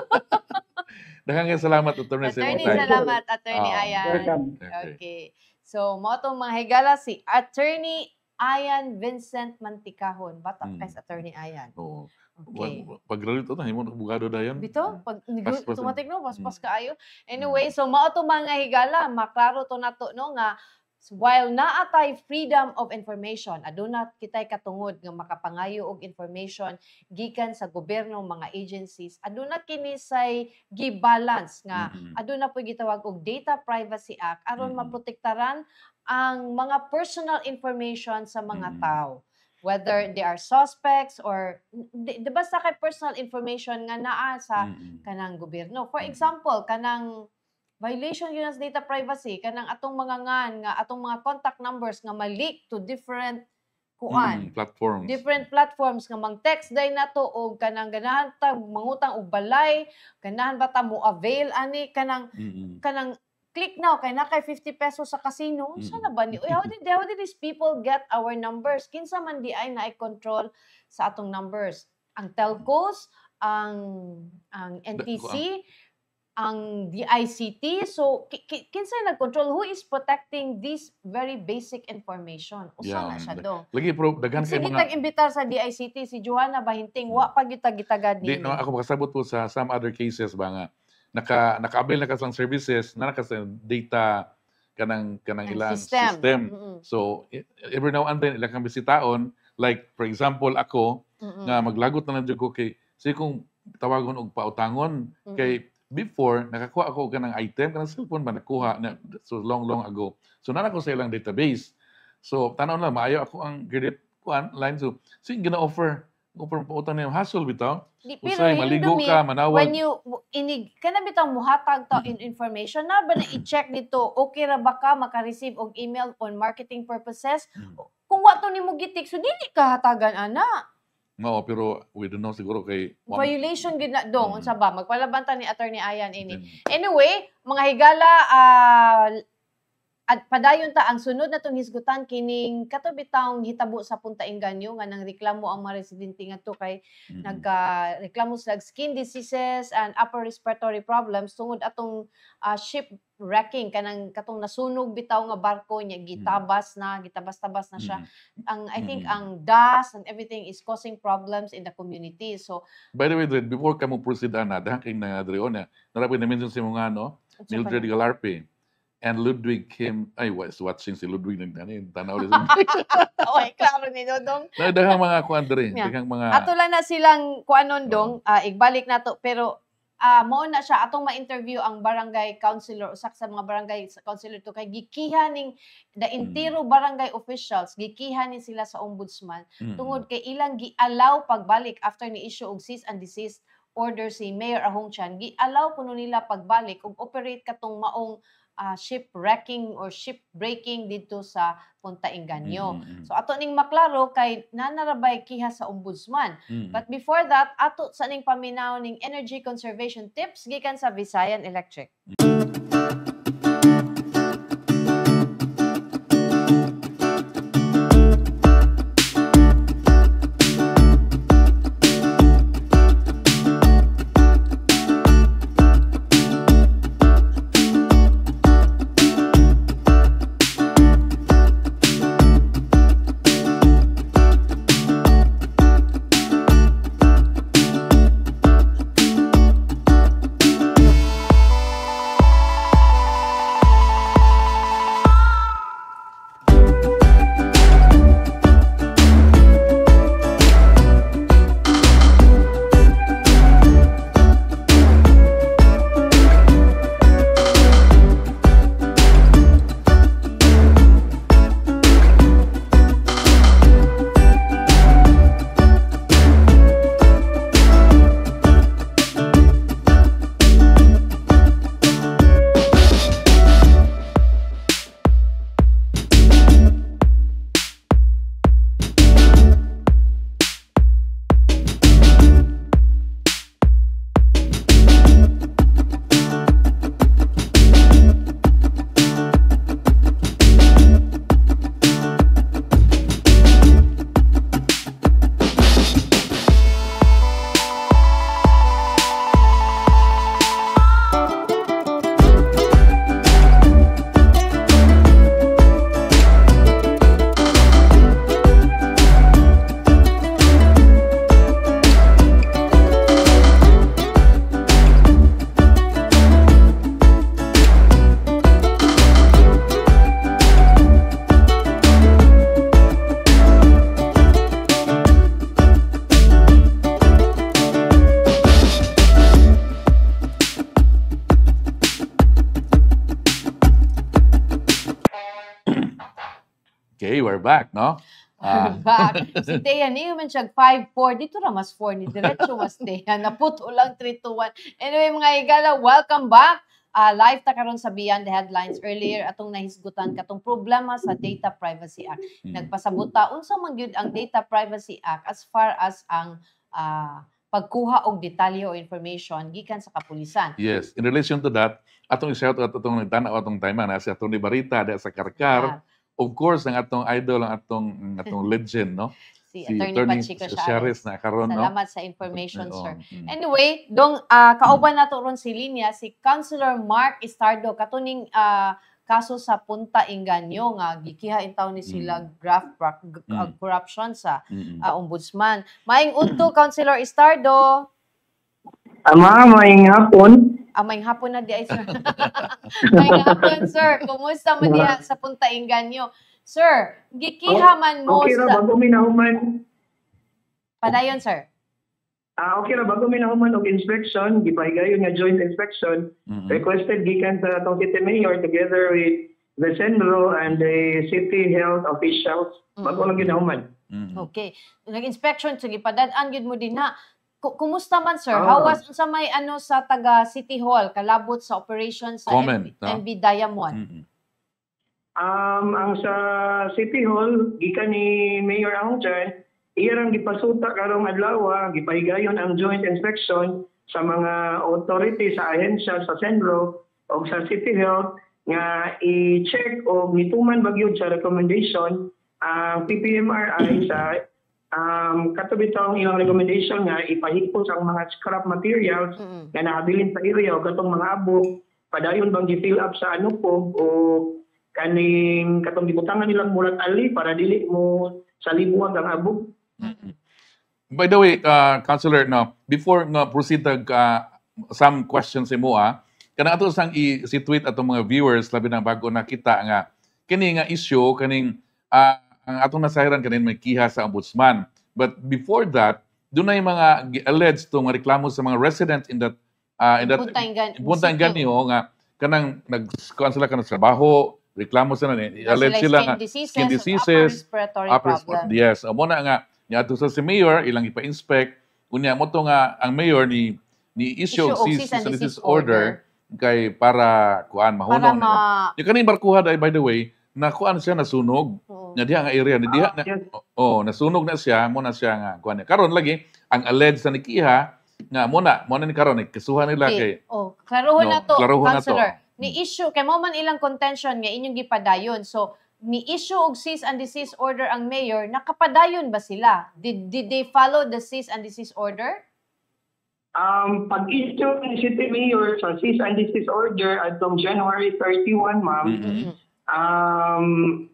Daghang kay salamat Attorney sa imong Attorney, time. salamat, Attorney Ah, Ayan. Welcome. Okay. Okay. So, mo itong mga higala si Attorney Ayan Vincent Manticahon. Bata Mm. kay sa Attorney Ayan. Oo. Okay. Pag graduate to himo abogado dayon. Bito, pag Paspas- automatic no, paspas Mm. kaayo. Anyway, so mao to mga higala, maklaro to nato no nga while naatay freedom of information, aduna kitay katungod nga makapangayo og information gikan sa gobyerno mga agencies, aduna kini say gi-balance nga Mm-mm. aduna po gitawag og Data Privacy Act aron Mm-mm. maprotektaran ang mga personal information sa mga Mm-mm. tao, whether they are suspects or di basta kay personal information nga naa sa Mm-mm. kanang gobyerno. For Mm. example, kanang violation yun sa data privacy, kanang atong mga nga atong mga contact numbers nga ma-leak to different kuan, Platforms. different platforms nga mang-text day nato og kanang ganahan ta mangutang og balay, ganahan ba ta mo avail ani kanang Mm-mm. click now kay na kay 50 pesos sa casino. Unsa na ba ni? Uy, how did these people get our numbers? Kinsa man di ay naay control sa atong numbers? Ang telcos, ang NTC, ang DICT. So kinsay nag-control? Who is protecting this very basic information? Usa Yeah, na siya do. Lagi pro daghan kay Sige mga tag-imbitar sa DICT si Joanna Bahinting wa pa gitagitagad di nini. no ako makasabot po sa some other cases ba nga naka-avail na ka sa services na naka sa data kanang Ang ilang system. system. Mm-mm. So every now and then ilang kang bisitaon like for example ako Mm-mm. nga maglagot na lang jud ko kay sige kung tawagon og pautangon kay before nakakuha ako kanang item kanang cellphone ba nakuha na so long ago. So nana ko sa ilang database. So tanaw na maayo ako ang credit kuan line so sige gina-offer pautang niyo hassle bitaw. Pero Usay maligo Indomie, ka manawag. when you inig kana bitaw muhatag ta in information na ba na i-check dito okay ra ba ka maka-receive og email on marketing purposes kung wa to nimo gitik so dili ka hatagan ana Mao pero we don't know siguro kay violation gid na dong unsa ba magpalabanta ni Attorney Ayan ini Mm. anyway mga higala at padayon ta ang sunod natong hisgutan kining kato bitawng hitabo sa Punta Inganyo nga nang reklamo ang mga residente ngadto kay nagreklamo sila og skin diseases and upper respiratory problems tungod atong shipwrecking kanang katong nasunog bitaw nga barko nya gitabas gitabas-tabas na siya. Ang I think ang dust and everything is causing problems in the community. So By the way, Dred, before ka mo proceed ana, dahil kay na Adriona, narapin na mention si mga no, Mildred Galarpe. and Ludwig Kim, I was watching si Ludwig tanaw rin. Okay, klaro ni Dodong. Daghang mga kuan diri, Yeah. daghang mga Ato lang na silang kuanon dong, igbalik na to, pero mao na siya atong ma-interview ang barangay councilor, usak sa mga barangay councilor to kay gikihan ning the entire barangay officials, gikihan ni sila sa ombudsman tungod kay ilang gi-allow pagbalik after ni issue og cease and desist order si Mayor Ahong Chan, gi-allow kuno nila pagbalik ug operate katong maong shipwrecking or shipbreaking dito sa Punta Enganyo. So ato ning maklaro kay nanarabay kiha sa ombudsman. But before that, ato sa ning paminaw ning energy conservation tips gikan sa Visayan Electric. Okay, we're back, no? Back. Si Teya, niyo man siya 5-4. Dito na mas 4 ni Diretso mas Teya. Naputo lang 3-1. Anyway, mga igala, welcome back. Live ta karon sa Beyond the Headlines earlier atong nahisgutan katong problema sa Data Privacy Act. Nagpasabot ta unsa man gyud ang Data Privacy Act as far as ang pagkuha og detalye o information gikan sa kapulisan. Yes, in relation to that, atong i-shout out atong nagtanaw atong time na si Atty. Barita da sa Karkar. Of course, ang atong idol, ang atong legend, no? Si Attorney Pachico Shares na karon, no? Salamat sa information, sir. Anyway, dong kauban nato ron si linya si Councilor Mark Istardo katuning kaso sa Punta Enganyo nga gikihain taw ni sila graft corruption sa ombudsman. Maayong udto, Councilor Istardo. Maayong hapon. Maayong hapon na di ay, sir. Maayong hapon, sir. Kumusta man diha sa Punta Enganyo? Sir, gikihaman mo okay sa... ra bago minahuman. Padayon, sir. Okay ra bago minahuman og inspection, gipahigayon nga joint inspection, requested gikan sa atong city mayor together with the Senro and the city health officials bago lang ginahuman. Okay. Nag-inspection sige padad-an gyud mo din ha. Kumusta man, sir? How was sa may sa taga City Hall kalabot sa operation sa MB Diamond? Ang sa City Hall gikan ni Mayor Ahong Chan, iyang gipasuta karong adlaw, gipahigayon ang joint inspection sa mga authority sa ahensya sa Senro o sa City Hall nga i-check o mituman bagyod sa recommendation ang PPMRI sa katubitong ilang recommendation nga ipahigpos ang mga scrap materials nga nahabilin sa area o katong mga abog padayon bang gi-fill up sa anupog o kaning katong gibutangan nilang mulat ali para dili mo sa libuwag ang abog. By the way, Councilor, no, before proceed some questions mo, kanang ato sang i-tweet atong mga viewers labi na bago nakita nga kini nga issue kaning ang atong nasahiran kanin may kiha sa ombudsman. But before that, doon na yung mga alleged to nga reklamo sa mga residents in that Punta Inganyo nga kanang nagkuan sila kanang trabaho, reklamo sila ni alleged sila nga skin diseases, upper respiratory. Yes, amo na nga niadto sa si mayor ilang ipa-inspect unya mo to nga ang mayor ni issue og cease and desist order kay para kuan mahunong yung kaning barkuha by the way na kuan siya nasunog nga diha nga area ni diha nasunog na siya mo na siya nga kuan karon lagi ang alleged sa nikiha nga mo na ni karon kasuhan nila kay klaruhon na to councilor ni issue kay mo man ilang contention nga inyong gipadayon so ni issue og cease and desist order ang mayor nakapadayon ba sila did they follow the cease and desist order? Pag-issue ni City Mayor sa cease and desist order atong January 31, ma'am,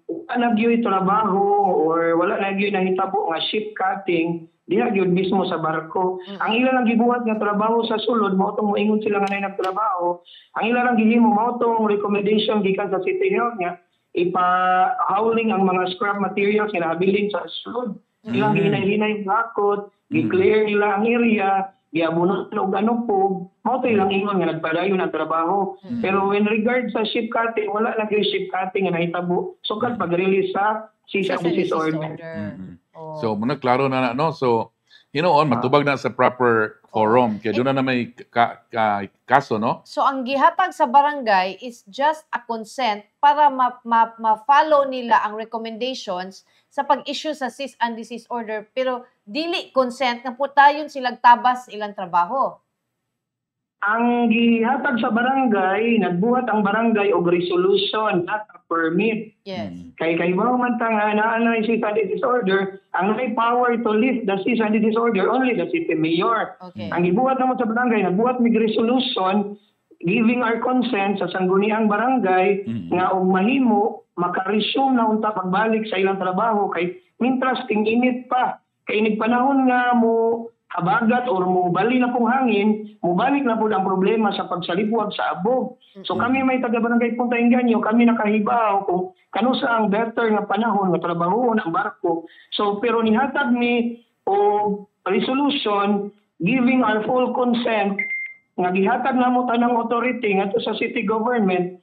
wala nagyoy trabaho or wala nagyoy nahitabo nga ship cutting, diha gyud mismo sa barko. Ang ila lang gibuhat nga trabaho sa sulod, mao tong moingon sila nga nay nagtrabaho. Ang ila lang gihimo mao tong recommendation gikan sa City Health nga ipa-hauling ang mga scrap materials nga nabilin sa sulod. Ilang gihinay-hinay bakod, gi-clear nila ang area, giabunon og anupog, mao to ilang ingon nga nagpadayon ang trabaho. Pero in regard sa ship cutting, wala na gyud ship cutting nga nahitabo. Sukat pag-release sa cease and desist order. So muna klaro na no. So matubag na sa proper forum kaya doon na may kaso no. So ang gihatag sa barangay is just a consent para ma-follow nila ang recommendations sa pag-issue sa cease and desist order pero dili consent nga putayon silang tabas ilang trabaho. Ang gihatag sa barangay, nagbuhat ang barangay og resolution not a permit. Yes. Kay mo man ta nga naa cease and desist order, ang may power to lift the cease and desist order only the city mayor. Okay. Ang gibuhat namo sa barangay, nagbuhat mig resolution giving our consent sa sangguniang barangay nga og mahimo maka-resume na unta pagbalik sa ilang trabaho kay mintras ting init pa. Kay inig panahon nga mo habagat or mubali na pong hangin, mubalik na po ang problema sa pagsalipuag sa abog. So kami may taga-barangay Punta Inganyo, kami nakahibaw kung kanusa ang better nga panahon nga trabahoon ang barko. So pero nihatag mi o resolution giving our full consent nga gihatag namo tanang authority ngadto sa city government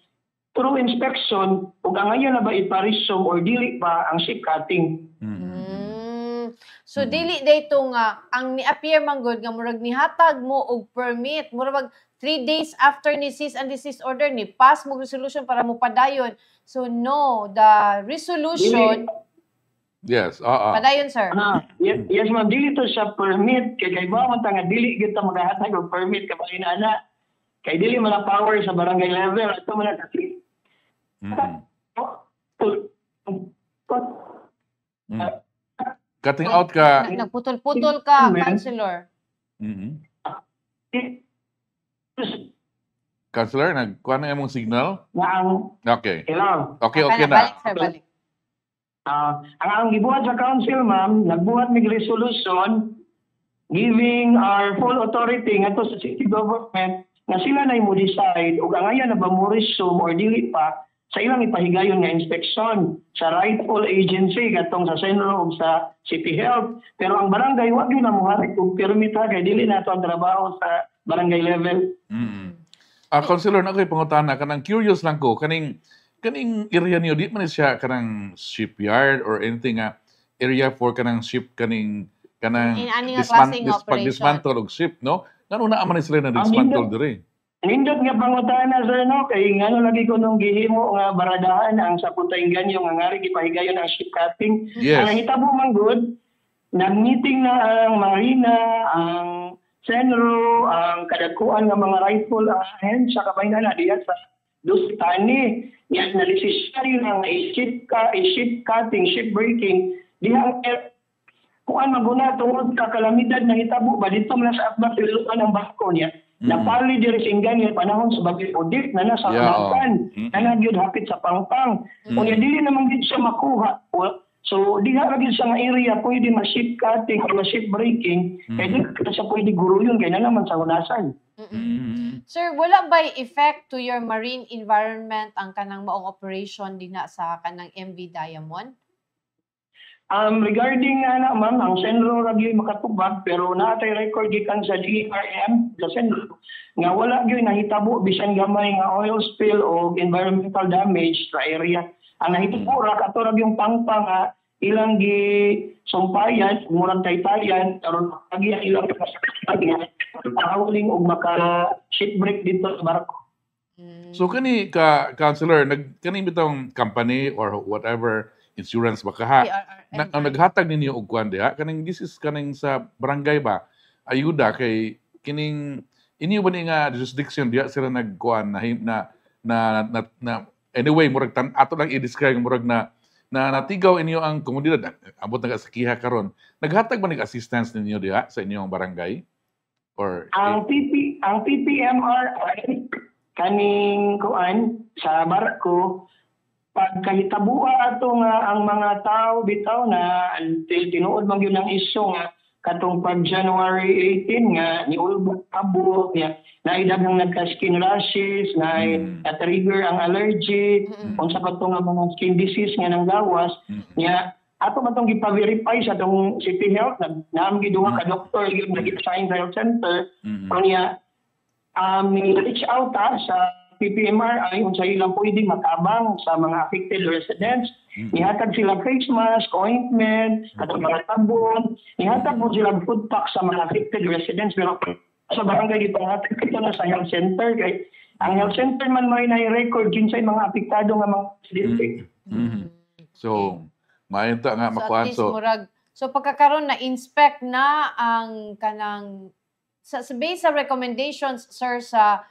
through inspection ug ngayon na ba ipa-resume or dili pa ang ship cutting. So dili dayto nga ang ni-appear man gud nga murag nihatag mo og permit murag 3 days after ni cease and desist order ni pass mo resolution para mo padayon. So no, the resolution Yes, padayon sir. Yes ma'am, dili to sa permit kay ba man ta nga dili gyud ta magahatag og permit kay ana. Kay dili man ang power sa barangay level ato man kasi. Cutting out ka. Nagputol-putol ka, councilor. Councilor, nagkuha na yung signal? Okay. Hello. Okay na. Balik, sir, balik. Ang gibuhat sa council, ma'am, nagbuhat mig resolution giving our full authority ngadto sa city government nga sila na mo decide ug ang ayan na ba mo resume or dili pa sa ilang ipahigayon nga inspeksyon sa rightful agency katong sa Senro ug sa City Health. Pero ang barangay wag gyud na moharik og permit kay dili na to ang trabaho sa barangay level. Councilor, na ko'y pangutana kanang curious lang ko kaning area niyo di man siya kanang shipyard or anything area for kanang ship kanang pag-dismantle og ship no? Ngano na man sila na dismantle dire? Nindot nga pangutana sir no kay ngano lagi ko nung gihimo nga baradahan ang sa Punta Inganyo nga ngari gipahigayon ang ship cutting. Yes. Ang hitabo man good nag-meeting na ang marina, ang Senro, ang kadakuan nga mga rifle ahensya sa kabaynan na diya sa Dustani. Yan na necessary nga ship cutting, ship breaking diha kuan maguna tungod ka kalamidad na hitabo ba dito man sa akbat ilukan ang barko niya. Napali diri sa Inganyo panahon sa bagyo audit na nasa Pangpang. Na nagyud hapit sa Pangpang. Kung dili naman gid siya makuha. So diha ra gid sa nga area pwede ma-ship cutting or ma-ship breaking. Kaya di sa pwede guruyon kay na naman sa hunasan. Sir, wala ba effect to your marine environment ang kanang maong operation dina sa kanang MV Diamond? Regarding ma'am, ang Senro ragi makatubag pero naatay record gikan sa DRM sa Senro nga wala gyud nahitabo bisan gamay nga oil spill o environmental damage sa area. Ang nahitabo ra kato ra yung pangpang nga ilang gi sumpayan, murang taytayan, aron lagi ang ilang pangawling og maka shipbreak dito sa barko. So kani ka counselor kani bitong company or whatever insurance ba kaha naghatag ninyo og kwan diha kaning this is kaning sa barangay ba ayuda kay kining inyo ba ni nga jurisdiction diha sila nagkuan na anyway murag ato lang i-describe murag na natigaw inyo ang komunidad abot na sa kiha karon naghatag ba ning assistance ninyo diha sa inyong barangay or ang PPMR kaning kuan sa barko pagkahitabuha ato nga ang mga tao bitaw na until tinuod man gyud ang isyu nga katong pag January 18 nga niulbok abo nga naidaghang nagka-skin rashes na trigger ang allergy unsa pa to nga mga skin disease nga nang gawas nya ato man tong gipa-verify sa tong City Health naam gid duha ka doktor gyud nag-assign sa health center kunya reach out sa PPMR ay unsa ilang pwedeng makabang sa mga affected residents. Nihatag sila face mask, ointment, katong mga sabon. Nihatag po sila food pack sa mga affected residents. Pero sa barangay dito, hatag ito na sa health center. Kaya ang health center man may na-record kinsay mga apektado nga mga residente. So, maayunta nga makuan. So pagkakaroon na inspect na ang kanang based sa recommendations sir sa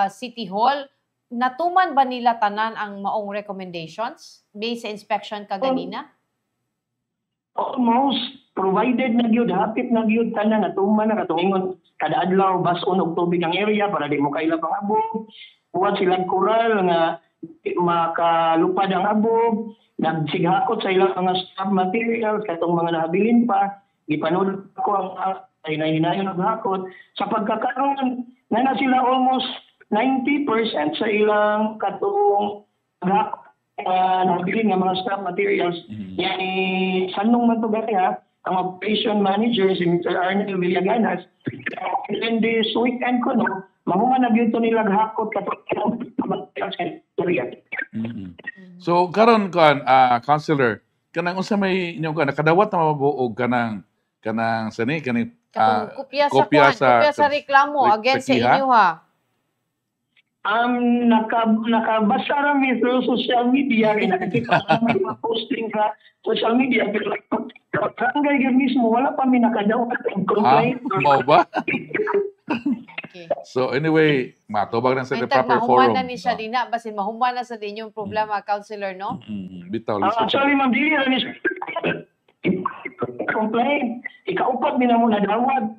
City Hall, natuman ba nila tanan ang maong recommendations based sa inspection kaganina? Almost provided na gyud hapit na gyud tanan natuman na katungon kada adlaw bas-on og tubig ang area para di mo kaila pang abog. Buhat silang koral nga makalupad ang abog, nagsighakot sa ilang mga scrap materials katong mga nahabilin pa, gipanod ko ang ay nahinayon ang hakot sa pagkakaroon na sila almost 90% sa ilang katong nabili nga mga scrap materials. Yan sanong man to ha, ang operation manager si Mr. Arnel Villaganas. And then this weekend ko mahuman na gyud to nila hakot katong materials sa area. So karon kan counselor kanang unsa may inyong nakadawat na mabuog kanang sani kaning kopya sa reklamo against sa inyo ha. Nakabasa rami sa social media kaya nakikita kami posting sa social media pero barangay gyud mismo wala pa mi nakadawat ng complaint. Mao ba? Okay. So anyway, matubag na sa the proper forum. Mahuman na ni siya dina basin mahuman na sa dinyong problema counselor no? Bitaw. Actually ma'am dili ra ni complaint. Ikaupat mi na mo nadawat.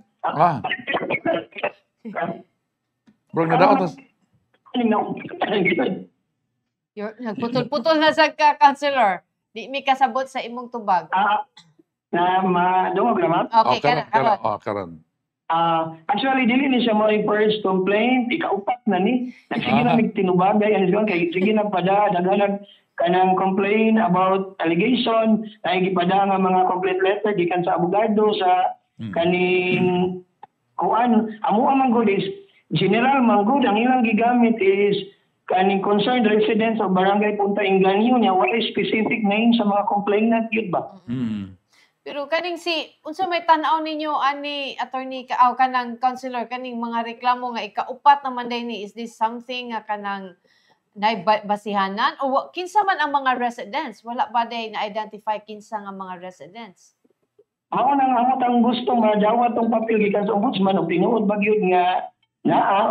Bro, nadawat nagputol-putol na sa counselor. Di mi kasabot sa imong tubag. Dungog naman? Okay, karon. Actually, dili ni siya mo first complaint. Ikaupat na ni. Sige na nagtinubagay. Sige na pada daghanan kanang complain about allegation. Ay gipada nga mga complaint letter gikan sa abogado sa kaning kuan. Amo man gud is general man gud ang ilang gigamit is kaning concerned residents of Barangay Punta Inganyo niya wala specific name sa mga complainant yun ba? Pero kaning unsa may tan-aw ninyo ani attorney kanang counselor kaning mga reklamo nga ikaupat naman ni is this something nga kanang basihanan o kinsa man ang mga residents wala ba day na identify kinsa nga mga residents? Mao nang amot ang gusto madawat tong papel gikan sa ombudsman og tinuod ba gyud nga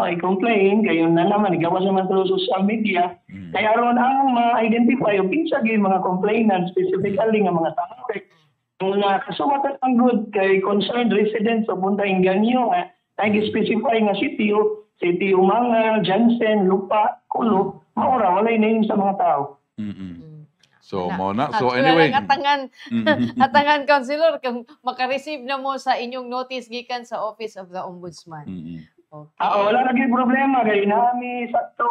ay complain kayo na naman igawas naman sa social media kaya aron ang ma-identify og kinsa gyud mga complainants specifically nga mga tao na kasumatan ang good kay concerned residents of Punta Inganyo nga nag-specify nga City Umangal, Jansen, Lupa, Kulo, maura walay name sa mga tao. So mo na. So anyway, atangan counselor kung maka-receive na mo sa inyong notice gikan sa Office of the Ombudsman. Okay. Wala na gyud problema kay nami sakto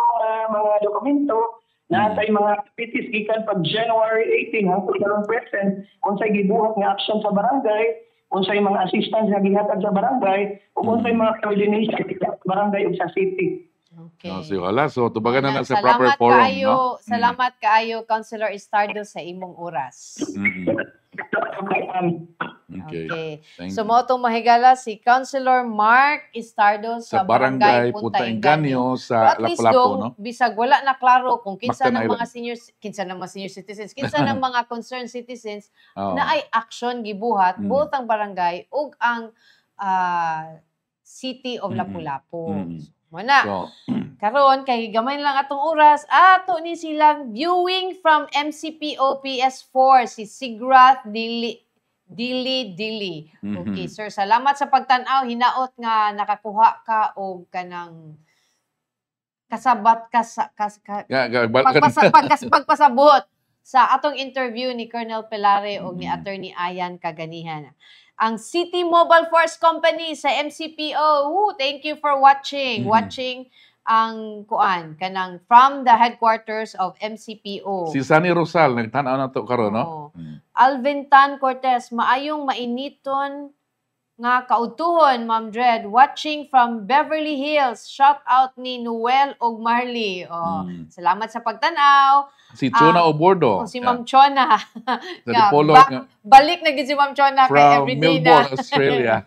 mga dokumento na sa mga activities gikan pag January 18 hangtod karon present unsay gibuhat nga action sa barangay, unsay mga assistance nga gihatag sa barangay, ug unsay mga coordination sa barangay ug sa city. Okay. So tubagan na sa proper forum, no? Salamat kaayo, Councilor Istardo, sa imong oras. Okay. Thank So you. mo itong mahigala si Councilor Mark Istardo Sa barangay Punta Inganyo sa At least Lapu-Lapu, dong, no? bisag wala na klaro kung kinsa Mactan ng mga Island. senior citizens, kinsa ng mga concerned citizens Oo. na ay action gibuhat both ang barangay ug ang City of Lapu-Lapu. Muna. So, Karon kay gamay lang atong oras, ato ni silang viewing from MCPO PS4 si Sigrath Dili. Okay, sir, salamat sa pagtan-aw. Hinaot nga nakakuha ka og kanang pagpasabot sa atong interview ni Colonel Pelare o ni Attorney Ayan Kaganihan. Ang City Mobile Force Company sa MCPO. Thank you for watching. Watching ang kanang from the headquarters of MCPO. si Sunny Rosal nagtanaw na to karon, no? Oo. Alvin Tan Cortez, maayong mainiton nga kautuhon, Ma'am Dred, watching from Beverly Hills. Shout out ni Noel og Marley. Salamat sa pagtanaw. Si Chona Obordo. Si Ma'am Chona. Sa Dipolog Balik na gid si Ma'am Chona kay from everyday Melbourne, na. Australia.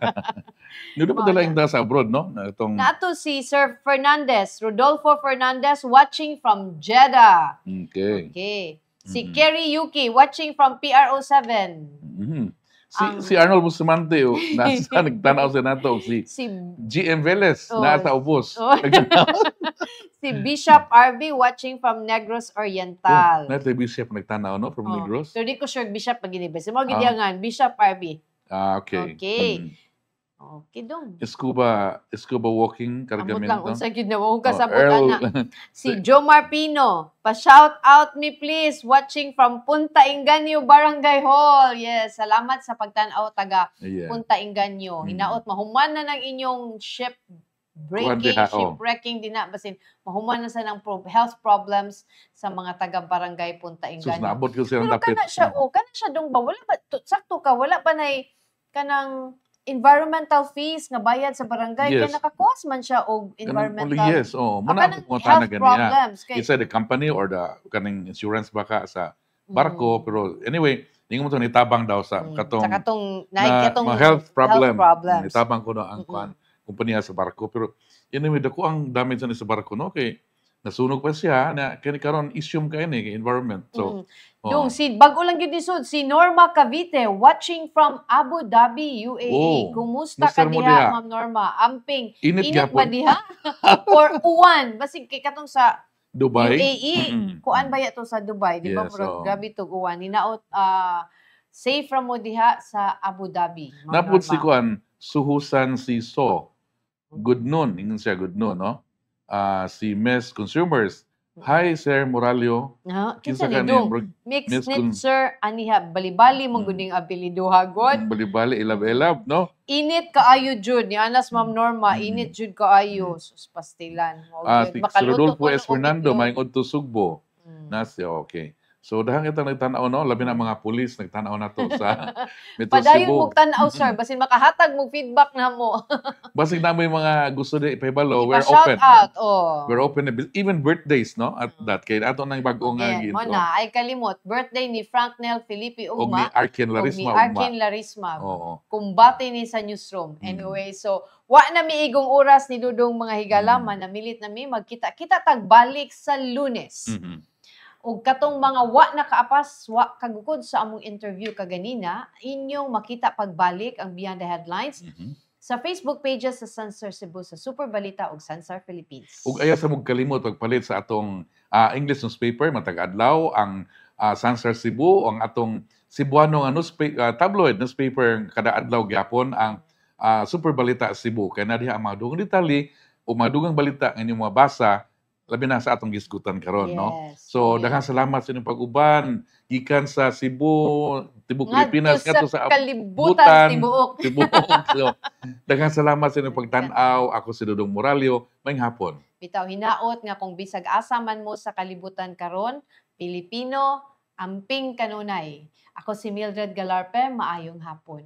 Nito pa dala sa abroad, no? Itong Nato si Sir Fernandez, Rodolfo Fernandez, watching from Jeddah. Okay. Si Kerry Yuki, watching from PRO7. Si Arnold Bustamante, nasa nagtanaw sa nato. Si GM Velez, nasa ubos. Si Bishop RB, watching from Negros Oriental. Nato Bishop nagtanaw, no? From Negros. So, di ko sure Bishop pag-inibes. Mga gidiyangan, Bishop RB. Okay. Okay, dong. Scuba walking, Amot lang, kargamento. unsa gyud na mo kasabot Earl, ana. Si Jomar Pino, pa-shout out me please, watching from Punta Inganyo Barangay Hall. Yes, salamat sa pagtan-aw taga Punta Inganyo. Hinaot mahuman na ng inyong shipwrecking din na basin mahuman na sa ng health problems sa mga taga Barangay Punta Sus, Inganyo. naabot ko silang Pero dapit. kana siya dong ba wala ba sakto ka wala pa nay kanang environmental fees nga bayad sa barangay kaya naka-cause man siya og environmental Yes, muna kanang ang health problems kay isa the company or the kaning insurance baka sa barko pero anyway ningon mo to nitabang daw sa katong health problems. Nitabang ko na ang kumpanya sa barko pero anyway dako ang damage sa barko, no, kay nasunog pa siya na kani karon issue kay ni environment. So dong si bago lang gyud isod si Norma Cavite, watching from Abu Dhabi, UAE. Kumusta ka diha, Ma'am Norma? Amping init ba diha? Or uwan basig kay katong sa Dubai, UAE. Kuan ba to sa Dubai, di ba? Grabe tug uwan. Hinaot safe from mo diha sa Abu Dhabi. Napud si kuan Suhusan si Good noon, ingon siya good noon, no? Si Mes Consumers. Hi, Sir Moralio. Kinsa ni dong? Mixed knit, sir. Aniha, bali-bali mong guding apelido hagod. Bali-bali, ilab-ilab, no? Init kaayo, Jud. Ni Anas, Ma'am Norma, init, Jud, kaayo. Sus, pastilan. Si Rodolfo S. Fernando, maingod to Sugbo. Nasi, okay. So, dahang itang nagtanaw, no? Labi na mga pulis, nagtanaw na to sa Metro Cebu. Padayon mong tanaw, sir. Basin makahatag mong feedback na mo. Basig na mo yung mga gusto na ipahibalo, we're shout open. Out, We're open, even birthdays, no? At that, kaya ato nang bagong nga mo na, ay kalimot. Birthday ni Frank Nel Felipe Ugma. O ni Arkin Larisma. Kumbati ni sa newsroom. Anyway, so, wa na miigong oras ni Dudong mga higala, manamilit na mi, magkita-kita tagbalik sa Lunes. O katong mga wa nakaapas, wa kagukod sa among interview kaganina, inyong makita pagbalik ang Beyond the Headlines sa Facebook pages sa Sansar Cebu, sa Super Balita ug Sansar Philippines. Ug aya sa mong kalimot pagpalit sa atong English newspaper matag adlaw ang Sansar Cebu, ang atong Cebuano nga tabloid newspaper kada adlaw gyapon ang Super Balita Cebu. Kaya na diha ang mga dugang detalye o mga dugang balita nga inyong mabasa labi na sa atong gisgutan karon, no? Yes. So, yes. daghang salamat sa inyong pag-uban gikan sa Cebu, Tibok Ngadto Pilipinas, ngadto sa kalibutan tibuok. Tibuok. So, daghang salamat sa inyong pagtan-aw. Ako si Dudong Moralio. Maayong hapon. Bitaw hinaot nga kung bisag asa man mo sa kalibutan karon, Pilipino, amping kanunay. Ako si Mildred Galarpe, maayong hapon.